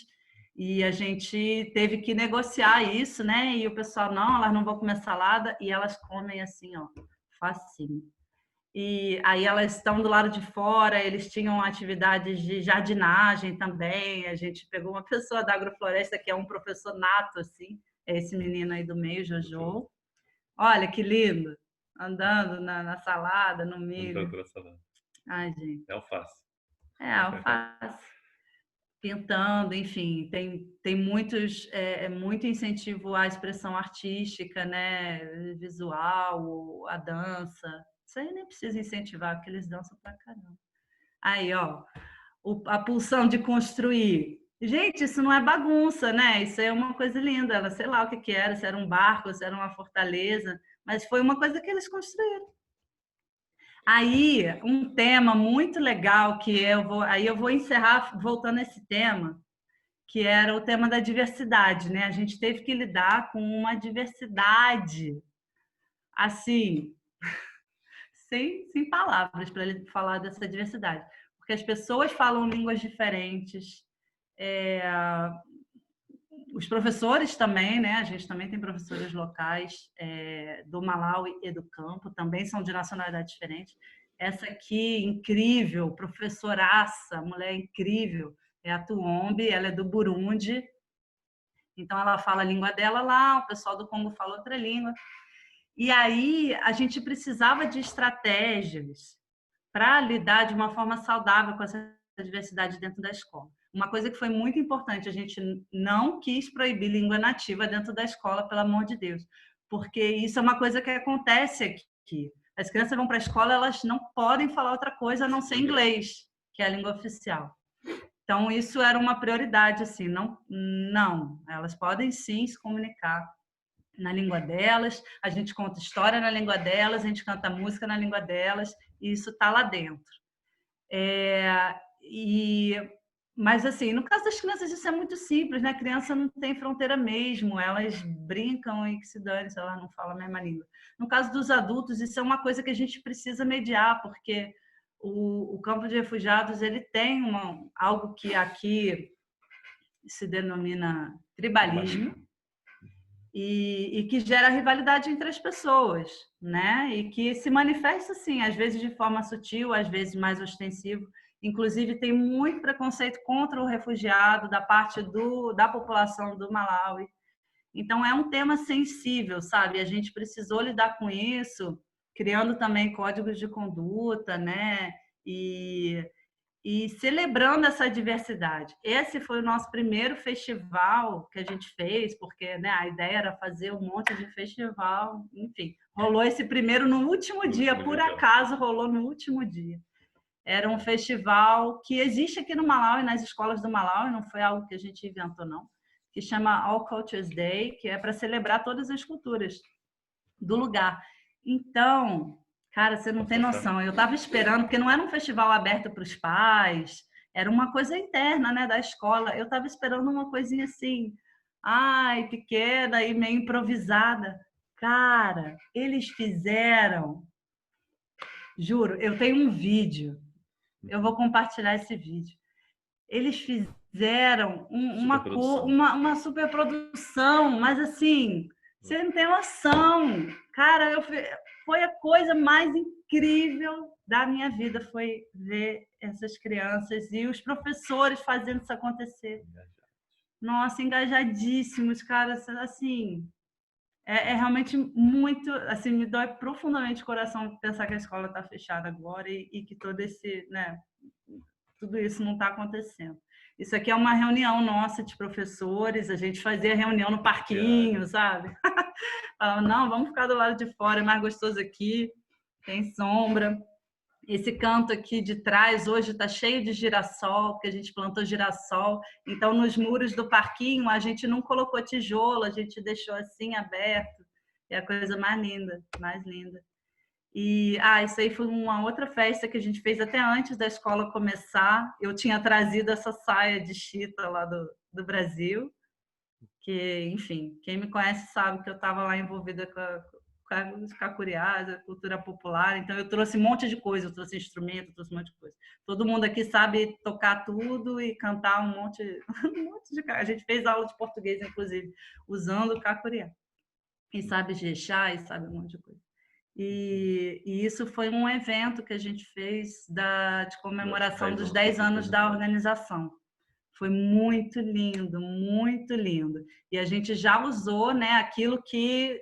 E a gente teve que negociar isso, né? E o pessoal, não, elas não vão comer salada, e elas comem assim, ó, facinho. E aí elas estão do lado de fora, eles tinham atividades de jardinagem também. A gente pegou uma pessoa da agrofloresta, que é um professor nato, assim, é esse menino aí do meio, Jojo. Olha que lindo! Andando na salada, no milho. Ai, gente. É alface. É, alface. Pintando, enfim, tem muito incentivo à expressão artística, né? Visual, a dança. Isso aí nem precisa incentivar, porque eles dançam pra caramba. Aí, ó, a pulsão de construir. Gente, isso não é bagunça, né? Isso é uma coisa linda. Ela, sei lá o que era, se era um barco, se era uma fortaleza, mas foi uma coisa que eles construíram. Aí, um tema muito legal que eu vou encerrar voltando a esse tema, que era o tema da diversidade, né? A gente teve que lidar com uma diversidade, assim, sem palavras para falar dessa diversidade, porque as pessoas falam línguas diferentes, os professores também, né? A gente também tem professores locais do Malawi e do campo, também são de nacionalidade diferente. Essa aqui, incrível, professoraça, mulher incrível, é a Tuombe, ela é do Burundi. Então, ela fala a língua dela lá, o pessoal do Congo fala outra língua. E aí, a gente precisava de estratégias para lidar de uma forma saudável com essa diversidade dentro da escola. Uma coisa que foi muito importante, a gente não quis proibir língua nativa dentro da escola, pelo amor de Deus, porque isso é uma coisa que acontece aqui. As crianças vão para a escola, elas não podem falar outra coisa a não ser inglês, que é a língua oficial. Então, isso era uma prioridade, assim, não, elas podem sim se comunicar na língua delas, a gente conta história na língua delas, a gente canta música na língua delas, e isso está lá dentro. Mas, assim, no caso das crianças, isso é muito simples, né? A criança não tem fronteira mesmo, elas brincam e que se dane se ela não fala a mesma língua. No caso dos adultos, isso é uma coisa que a gente precisa mediar, porque o campo de refugiados, ele tem algo que aqui se denomina tribalismo, e que gera rivalidade entre as pessoas, né? E que se manifesta, assim, às vezes de forma sutil, às vezes mais ostensivo. Inclusive, tem muito preconceito contra o refugiado da parte da população do Malawi. Então, é um tema sensível, sabe? A gente precisou lidar com isso, criando também códigos de conduta, né? E celebrando essa diversidade. Esse foi o nosso primeiro festival que a gente fez, porque, né, a ideia era fazer um monte de festival, enfim. Rolou esse primeiro no último dia, por acaso rolou no último dia. Era um festival que existe aqui no Malawi, nas escolas do Malawi, não foi algo que a gente inventou, não, que chama All Cultures Day, que é para celebrar todas as culturas do lugar. Então, cara, você não tem noção. Eu estava esperando, porque não era um festival aberto para os pais, era uma coisa interna, né, da escola. Eu estava esperando uma coisinha assim, ai, pequena e meio improvisada. Cara, eles fizeram... Juro, eu tenho um vídeo. Eu vou compartilhar esse vídeo. Eles fizeram uma superprodução, mas assim, você não tem noção. Cara, foi a coisa mais incrível da minha vida, foi ver essas crianças e os professores fazendo isso acontecer. Nossa, engajadíssimos, cara, assim... É realmente muito, assim, me dói profundamente o coração pensar que a escola está fechada agora e que todo esse, né, tudo isso não está acontecendo. Isso aqui é uma reunião nossa de professores, a gente fazia reunião no parquinho, sabe? Falava, não, vamos ficar do lado de fora, é mais gostoso aqui, tem sombra. Esse canto aqui de trás hoje está cheio de girassol, porque a gente plantou girassol. Então, nos muros do parquinho, a gente não colocou tijolo, a gente deixou assim aberto. É a coisa mais linda, mais linda. E isso aí foi uma outra festa que a gente fez até antes da escola começar. Eu tinha trazido essa saia de chita lá do Brasil, que, enfim, quem me conhece sabe que eu estava lá envolvida com os cacuriás, a cultura popular. Então, eu trouxe um monte de coisa, eu trouxe instrumento, eu trouxe um monte de coisa. Todo mundo aqui sabe tocar tudo e cantar um monte de... A gente fez aula de português, inclusive, usando o cacuriá. E sabe jexá, e sabe um monte de coisa. E isso foi um evento que a gente fez de comemoração dos 10 anos da organização. Foi muito lindo, muito lindo. E a gente já usou, né, aquilo que...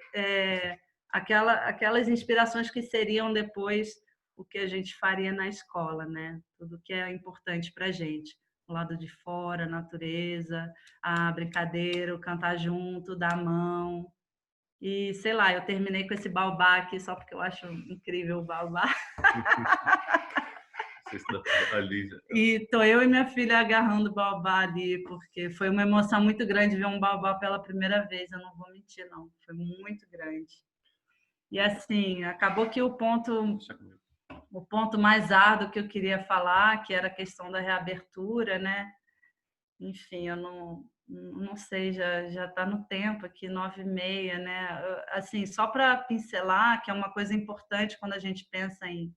aquelas inspirações que seriam depois o que a gente faria na escola, né? Tudo que é importante para a gente. O lado de fora, a natureza, a brincadeira, o cantar junto, dar a mão. E, sei lá, eu terminei com esse baobá aqui só porque eu acho incrível o baobá. E tô eu e minha filha agarrando o baobá ali, porque foi uma emoção muito grande ver um baobá pela primeira vez, eu não vou mentir, não. Foi muito grande. E assim, acabou que o ponto mais árduo que eu queria falar, que era a questão da reabertura, né? Enfim, eu não sei, já está no tempo aqui, 9h30, né? Assim, só para pincelar, que é uma coisa importante quando a gente pensa em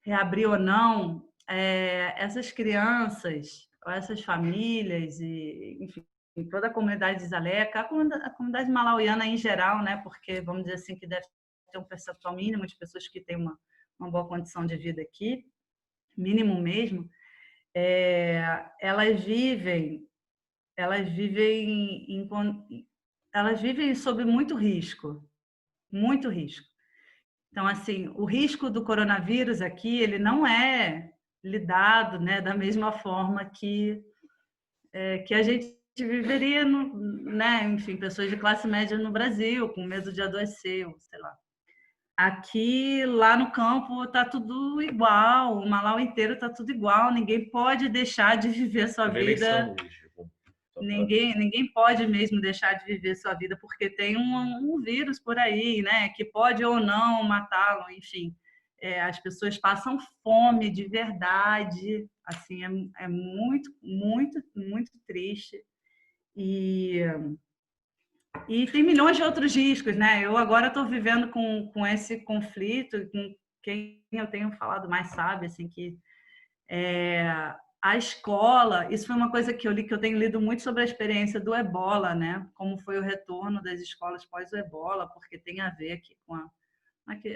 reabrir ou não, essas crianças, essas famílias, e, enfim, toda a comunidade de Zaleca, a comunidade malauiana em geral, né? Porque, vamos dizer assim, que deve ter um percentual mínimo de pessoas que têm uma boa condição de vida aqui, mínimo mesmo, elas vivem sob muito risco, muito risco. Então, assim, o risco do coronavírus aqui, ele não é lidado, né, da mesma forma que a gente viveria, né, enfim, pessoas de classe média no Brasil, com medo de adoecer, ou sei lá. Aqui, lá no campo, tá tudo igual, o Malawi inteiro tá tudo igual, ninguém pode deixar de viver sua vida. Ninguém pode mesmo deixar de viver sua vida porque tem um vírus por aí, né, que pode ou não matá-lo, enfim. As pessoas passam fome de verdade, assim, é muito, muito, muito triste. E tem milhões de outros riscos, né? Eu agora estou vivendo com esse conflito, com quem eu tenho falado mais sabe, assim, que a escola, isso foi uma coisa que eu li, que eu tenho lido muito sobre a experiência do Ebola, né? Como foi o retorno das escolas pós o Ebola, porque tem a ver aqui com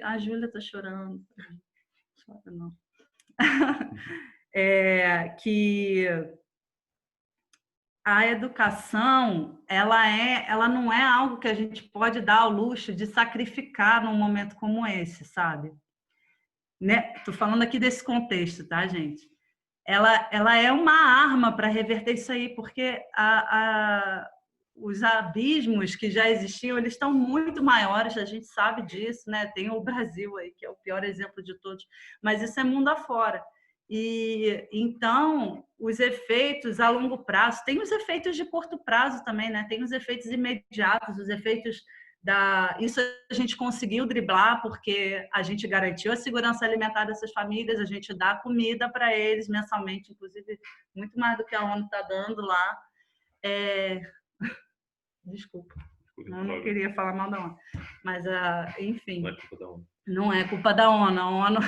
a Júlia está chorando. Chora não. que a educação, ela não é algo que a gente pode dar ao luxo de sacrificar num momento como esse, sabe? Né? Tô falando aqui desse contexto, tá, gente? Ela é uma arma para reverter isso aí, porque os abismos que já existiam, eles estão muito maiores, a gente sabe disso, né? Tem o Brasil aí, que é o pior exemplo de todos, mas isso é mundo afora. E então, os efeitos a longo prazo, tem os efeitos de curto prazo também, né? Tem os efeitos imediatos, os efeitos isso a gente conseguiu driblar porque a gente garantiu a segurança alimentar dessas famílias, a gente dá comida para eles mensalmente, inclusive muito mais do que a ONU está dando lá. Desculpa, eu não queria falar mal da ONU, mas enfim. Não é culpa da ONU. Não é culpa da ONU. A ONU,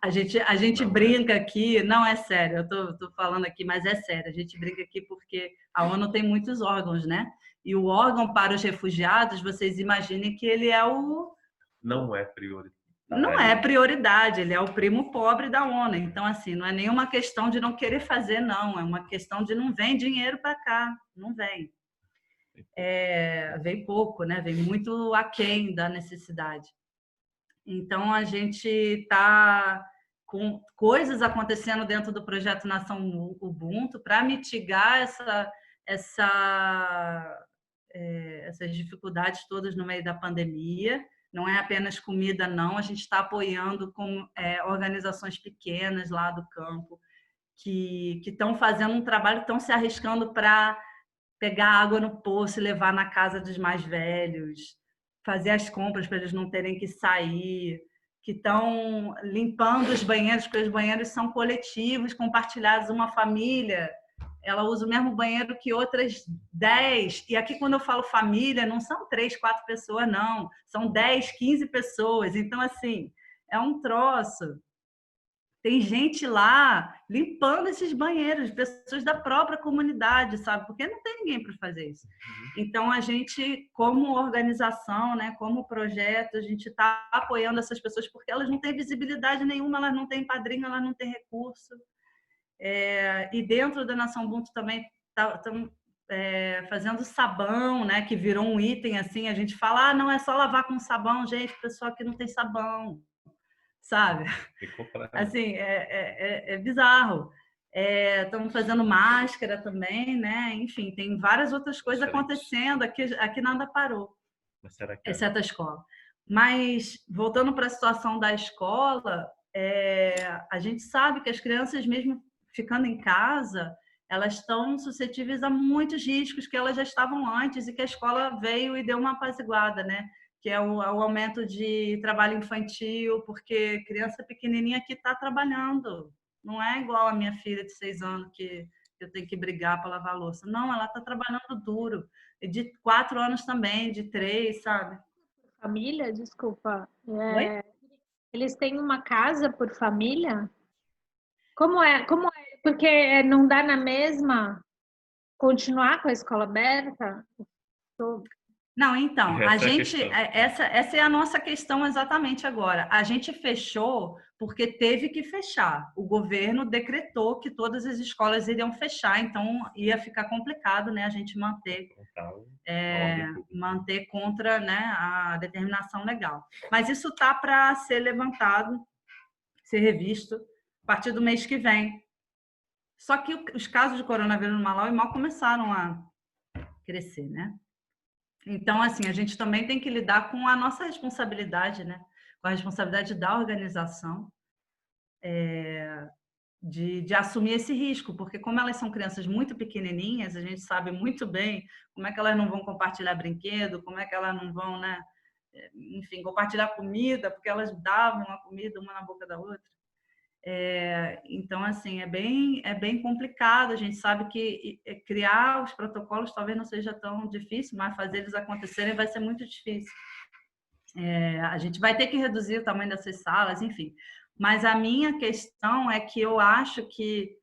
a gente brinca aqui, não é sério, eu tô falando aqui, mas é sério. A gente brinca aqui porque a ONU tem muitos órgãos, né? E o órgão para os refugiados, vocês imaginem que ele é não é prioridade. Não é prioridade, ele é o primo pobre da ONU. Então, assim, não é nenhuma questão de não querer fazer, não. É uma questão de não vem dinheiro para cá, não vem. Vem pouco, né? Vem muito aquém da necessidade. Então, a gente está com coisas acontecendo dentro do projeto Nação Ubuntu para mitigar essas dificuldades todas no meio da pandemia. Não é apenas comida, não. A gente está apoiando com organizações pequenas lá do campo que estão fazendo um trabalho, estão se arriscando para pegar água no poço e levar na casa dos mais velhos, fazer as compras para eles não terem que sair, que estão limpando os banheiros, porque os banheiros são coletivos, compartilhados. Uma família, ela usa o mesmo banheiro que outras 10. E aqui, quando eu falo família, não são 3, 4 pessoas, não. São 10, 15 pessoas. Então, assim, é um troço. Tem gente lá limpando esses banheiros, pessoas da própria comunidade, sabe? Porque não tem ninguém para fazer isso. Então, a gente, como organização, né, como projeto, a gente está apoiando essas pessoas porque elas não têm visibilidade nenhuma, elas não têm padrinho, elas não têm recurso. E dentro da Nação Ubuntu também estamos fazendo sabão, né, que virou um item assim. A gente fala, não é só lavar com sabão, gente, pessoal que não tem sabão. Sabe? Assim, é bizarro. Estamos fazendo máscara também, né? Enfim, tem várias outras coisas acontecendo. Aqui nada parou, exceto a escola. Mas, voltando para a situação da escola, a gente sabe que as crianças, mesmo ficando em casa, elas estão suscetíveis a muitos riscos que elas já estavam antes e que a escola veio e deu uma apaziguada, né? Que é o aumento de trabalho infantil, porque criança pequenininha aqui está trabalhando. Não é igual a minha filha de 6 anos, que eu tenho que brigar para lavar a louça. Não, ela está trabalhando duro. E de 4 anos também, de 3, sabe? Família, desculpa. Eles têm uma casa por família? Como é? Porque não dá na mesma continuar com a escola aberta? Não, então, essa é a nossa questão exatamente agora. A gente fechou porque teve que fechar. O governo decretou que todas as escolas iriam fechar, então ia ficar complicado, né, a gente manter contra, né, a determinação legal. Mas isso está para ser levantado, ser revisto a partir do mês que vem. Só que os casos de coronavírus no Malawi mal começaram a crescer, né? Então, assim, a gente também tem que lidar com a nossa responsabilidade, né? Com a responsabilidade da organização de assumir esse risco, porque como elas são crianças muito pequenininhas, a gente sabe muito bem como é que elas não vão compartilhar brinquedo, como é que elas não vão, né? Enfim, compartilhar comida, porque elas davam a comida uma na boca da outra. Então, assim, é bem complicado. A gente sabe que criar os protocolos talvez não seja tão difícil, mas fazer eles acontecerem vai ser muito difícil. A gente vai ter que reduzir o tamanho dessas salas, enfim. Mas a minha questão é que eu acho que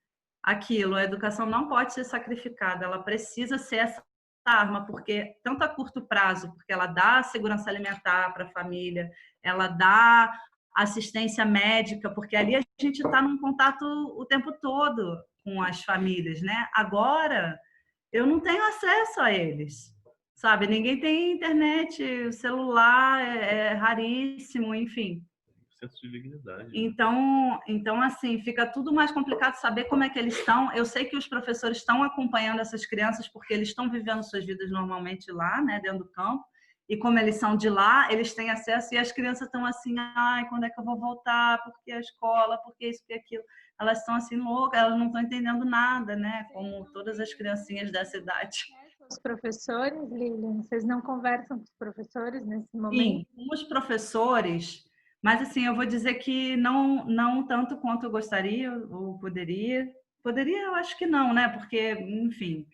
a educação não pode ser sacrificada, ela precisa ser essa arma, porque tanto a curto prazo, porque ela dá segurança alimentar para a família, ela dá assistência médica, porque ali a gente está num contato o tempo todo com as famílias, né? Agora, eu não tenho acesso a eles, sabe? Ninguém tem internet, o celular é raríssimo, enfim. Senso de dignidade. Então, assim, fica tudo mais complicado saber como é que eles estão. Eu sei que os professores estão acompanhando essas crianças porque eles estão vivendo suas vidas normalmente lá, né, dentro do campo. E como eles são de lá, eles têm acesso e as crianças estão assim, ai, quando é que eu vou voltar? Porque a escola, porque isso, porque aquilo. Elas estão assim loucas, elas não estão entendendo nada, né? Como todas as criancinhas dessa idade. Os professores, Lilian, vocês não conversam com os professores nesse momento? Sim, com os professores, mas assim, eu vou dizer que não tanto quanto eu gostaria ou poderia. Poderia, eu acho que não, né? Porque, enfim,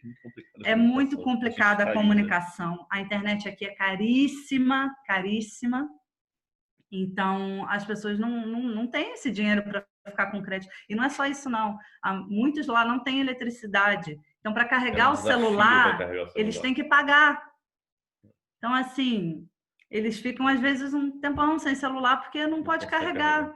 é muito complicada a comunicação. A internet aqui é caríssima, caríssima. Então, as pessoas não têm esse dinheiro para ficar com crédito. E não é só isso, não. Muitos lá não têm eletricidade. Então, para carregar o celular, eles têm que pagar. Então, assim, eles ficam, às vezes, um tempão sem celular porque não pode carregar.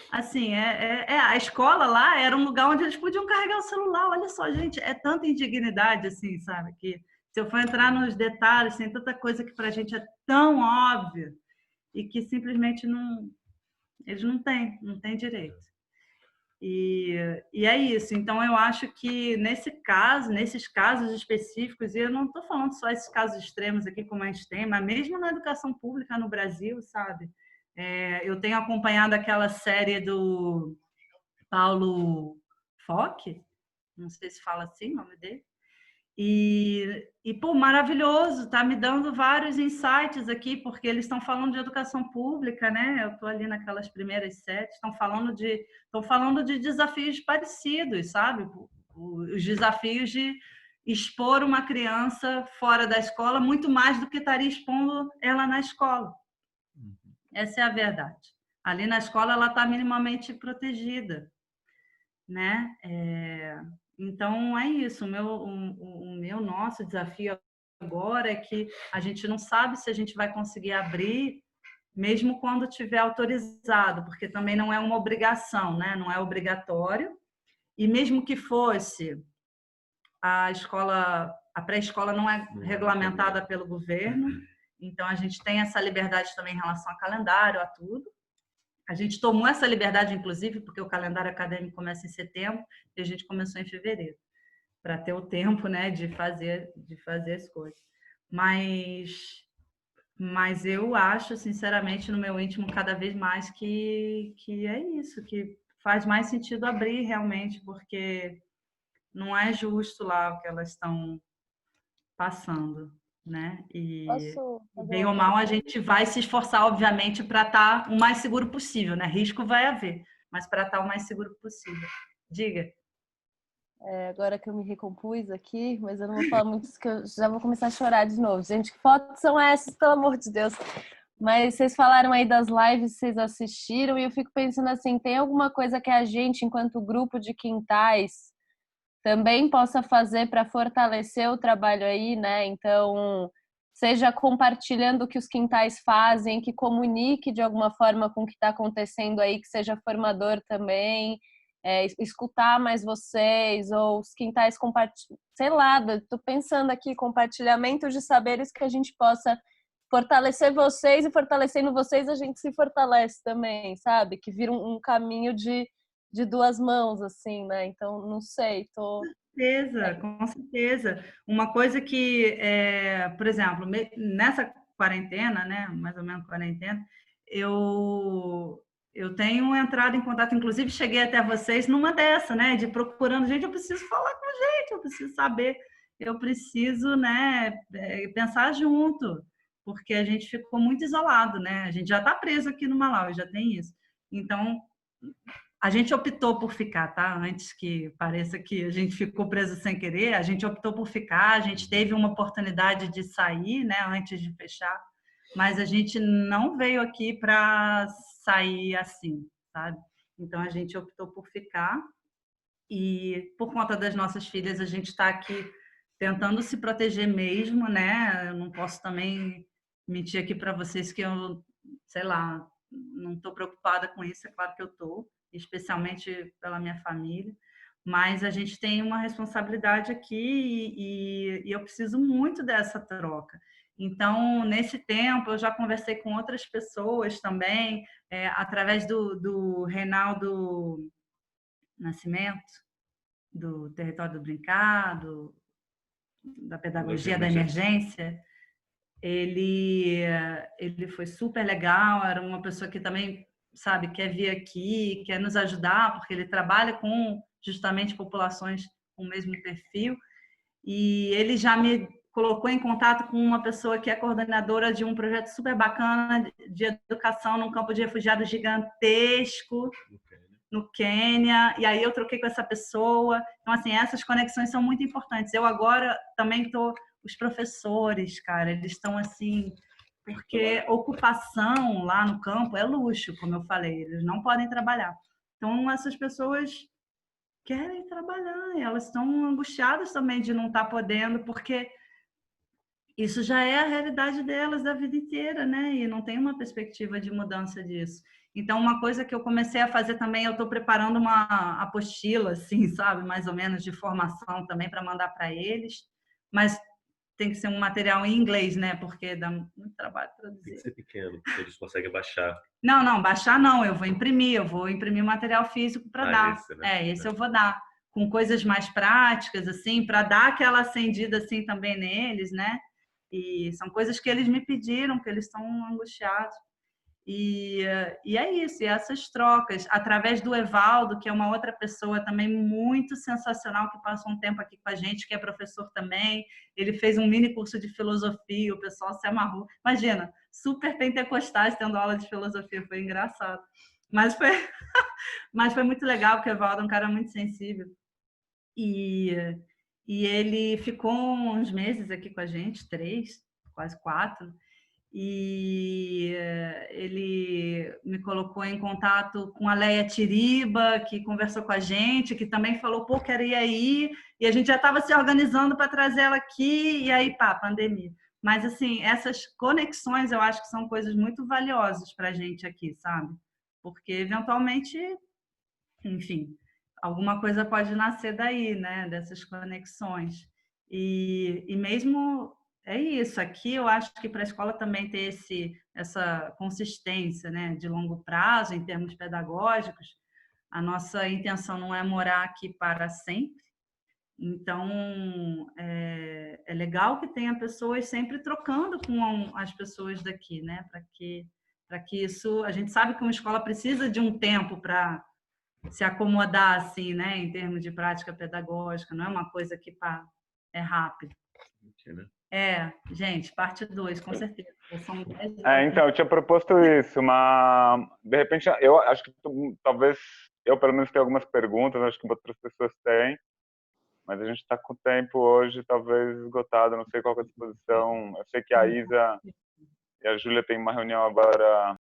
Assim, a escola lá era um lugar onde eles podiam carregar o celular. Olha só, gente, é tanta indignidade, assim, sabe? Que se eu for entrar nos detalhes, tem tanta coisa que para a gente é tão óbvia e que simplesmente eles não têm direito. E é isso. Então, eu acho que nesses casos específicos, e eu não estou falando só esses casos extremos aqui como a gente tem, mas mesmo na educação pública no Brasil, sabe? Eu tenho acompanhado aquela série do Paulo Foch, não sei se fala assim o nome dele, pô, maravilhoso, tá me dando vários insights aqui, porque eles estão falando de educação pública, né? Eu estou ali naquelas primeiras 7, estão falando de desafios parecidos, sabe? Os desafios de expor uma criança fora da escola muito mais do que estaria expondo ela na escola. Essa é a verdade. Ali na escola ela está minimamente protegida, né? Então é isso. Nosso desafio agora é que a gente não sabe se a gente vai conseguir abrir, mesmo quando tiver autorizado, porque também não é uma obrigação, né? Não é obrigatório. E mesmo que fosse, a pré-escola não é regulamentada pelo governo. Então, a gente tem essa liberdade também em relação a calendário, a tudo. A gente tomou essa liberdade, inclusive, porque o calendário acadêmico começa em setembro e a gente começou em fevereiro, para ter o tempo, né, de fazer as coisas. Mas eu acho, sinceramente, no meu íntimo, cada vez mais que é isso, que faz mais sentido abrir realmente, porque não é justo lá o que elas estão passando, né? E bem ou mal a gente vai se esforçar, obviamente, para estar o mais seguro possível, né? Risco vai haver, mas para estar o mais seguro possível. Diga. Agora que eu me recompus aqui, mas eu não vou falar muito, que eu já vou começar a chorar de novo. Gente, que fotos são essas, pelo amor de Deus? Mas vocês falaram aí das lives, vocês assistiram, e eu fico pensando assim, tem alguma coisa que a gente, enquanto grupo de quintais, também possa fazer para fortalecer o trabalho aí, né? Então, seja compartilhando o que os quintais fazem, que comunique de alguma forma com o que está acontecendo aí, que seja formador também, escutar mais vocês, ou os quintais compartilhar, sei lá, estou pensando aqui, compartilhamento de saberes que a gente possa fortalecer vocês, e fortalecendo vocês a gente se fortalece também, sabe? Que vira um caminho de duas mãos, assim, né? Então, não sei, tô... Com certeza. Uma coisa que, por exemplo, nessa quarentena, né, mais ou menos quarentena, eu tenho entrado em contato, inclusive cheguei até vocês numa dessa, né, de procurando gente, eu preciso falar com gente, eu preciso saber, eu preciso, né, pensar junto, porque a gente ficou muito isolado, né, a gente já está preso aqui no Malawi, já tem isso. Então, a gente optou por ficar, tá? Antes que pareça que a gente ficou preso sem querer, a gente optou por ficar, a gente teve uma oportunidade de sair, né, antes de fechar, mas a gente não veio aqui para sair assim, sabe? Então a gente optou por ficar e por conta das nossas filhas a gente está aqui tentando se proteger mesmo, né? Eu não posso também mentir aqui para vocês que eu, sei lá, não estou preocupada com isso, é claro que eu estou, especialmente pela minha família, mas a gente tem uma responsabilidade aqui e eu preciso muito dessa troca. Então, nesse tempo, eu já conversei com outras pessoas também, através do Reinaldo Nascimento, do Território do Brincar, da Pedagogia da Emergência. Ele foi super legal, era uma pessoa que também, sabe, quer vir aqui, quer nos ajudar, porque ele trabalha com justamente populações com o mesmo perfil. E ele já me colocou em contato com uma pessoa que é coordenadora de um projeto super bacana de educação num campo de refugiados gigantesco no Quênia, e aí eu troquei com essa pessoa. Então, assim, essas conexões são muito importantes. Eu agora também estou... Os professores, cara, eles estão assim... Porque ocupação lá no campo é luxo, como eu falei. Eles não podem trabalhar. Então, essas pessoas querem trabalhar. E elas estão angustiadas também de não estar podendo, porque isso já é a realidade delas da vida inteira, né? E não tem uma perspectiva de mudança disso. Então, uma coisa que eu comecei a fazer também, eu estou preparando uma apostila, assim, sabe? Mais ou menos de formação também para mandar para eles. Mas tem que ser um material em inglês, né? Porque dá muito trabalho traduzir. Tem que ser pequeno, porque eles conseguem baixar. Não, baixar não. Eu vou imprimir material físico para dar. Esse, né? Esse eu vou dar. Com coisas mais práticas, assim, para dar aquela acendida, assim, também neles, né? E são coisas que eles me pediram, que eles estão angustiados. E é isso, e essas trocas, através do Evaldo, que é uma outra pessoa também muito sensacional, que passou um tempo aqui com a gente, que é professor também. Ele fez um mini curso de filosofia, o pessoal se amarrou. Imagina, super pentecostais tendo aula de filosofia, foi engraçado. Mas foi muito legal, porque o Evaldo é um cara muito sensível. E ele ficou uns meses aqui com a gente, 3, quase 4, e ele me colocou em contato com a Leia Tiriba, que conversou com a gente, que também falou, pô, queria ir, e a gente já estava se organizando para trazer ela aqui, e aí, pá, pandemia. Mas, assim, essas conexões eu acho que são coisas muito valiosas para a gente aqui, sabe? Porque, eventualmente, enfim, alguma coisa pode nascer daí, né? Dessas conexões. E mesmo é isso. Aqui eu acho que para a escola também ter essa consistência, né? De longo prazo, em termos pedagógicos, a nossa intenção não é morar aqui para sempre. Então, é legal que tenha pessoas sempre trocando com as pessoas daqui, né? Para que isso... A gente sabe que uma escola precisa de um tempo para se acomodar, assim, né, em termos de prática pedagógica, não é uma coisa que é rápido. Gente, parte 2, com certeza. São 10 então, eu tinha proposto isso, mas de repente eu acho que talvez eu pelo menos tenho algumas perguntas, acho que outras pessoas têm, mas a gente está com o tempo hoje talvez esgotado, não sei qual é a disposição. Eu sei que a Isa e a Júlia têm uma reunião agora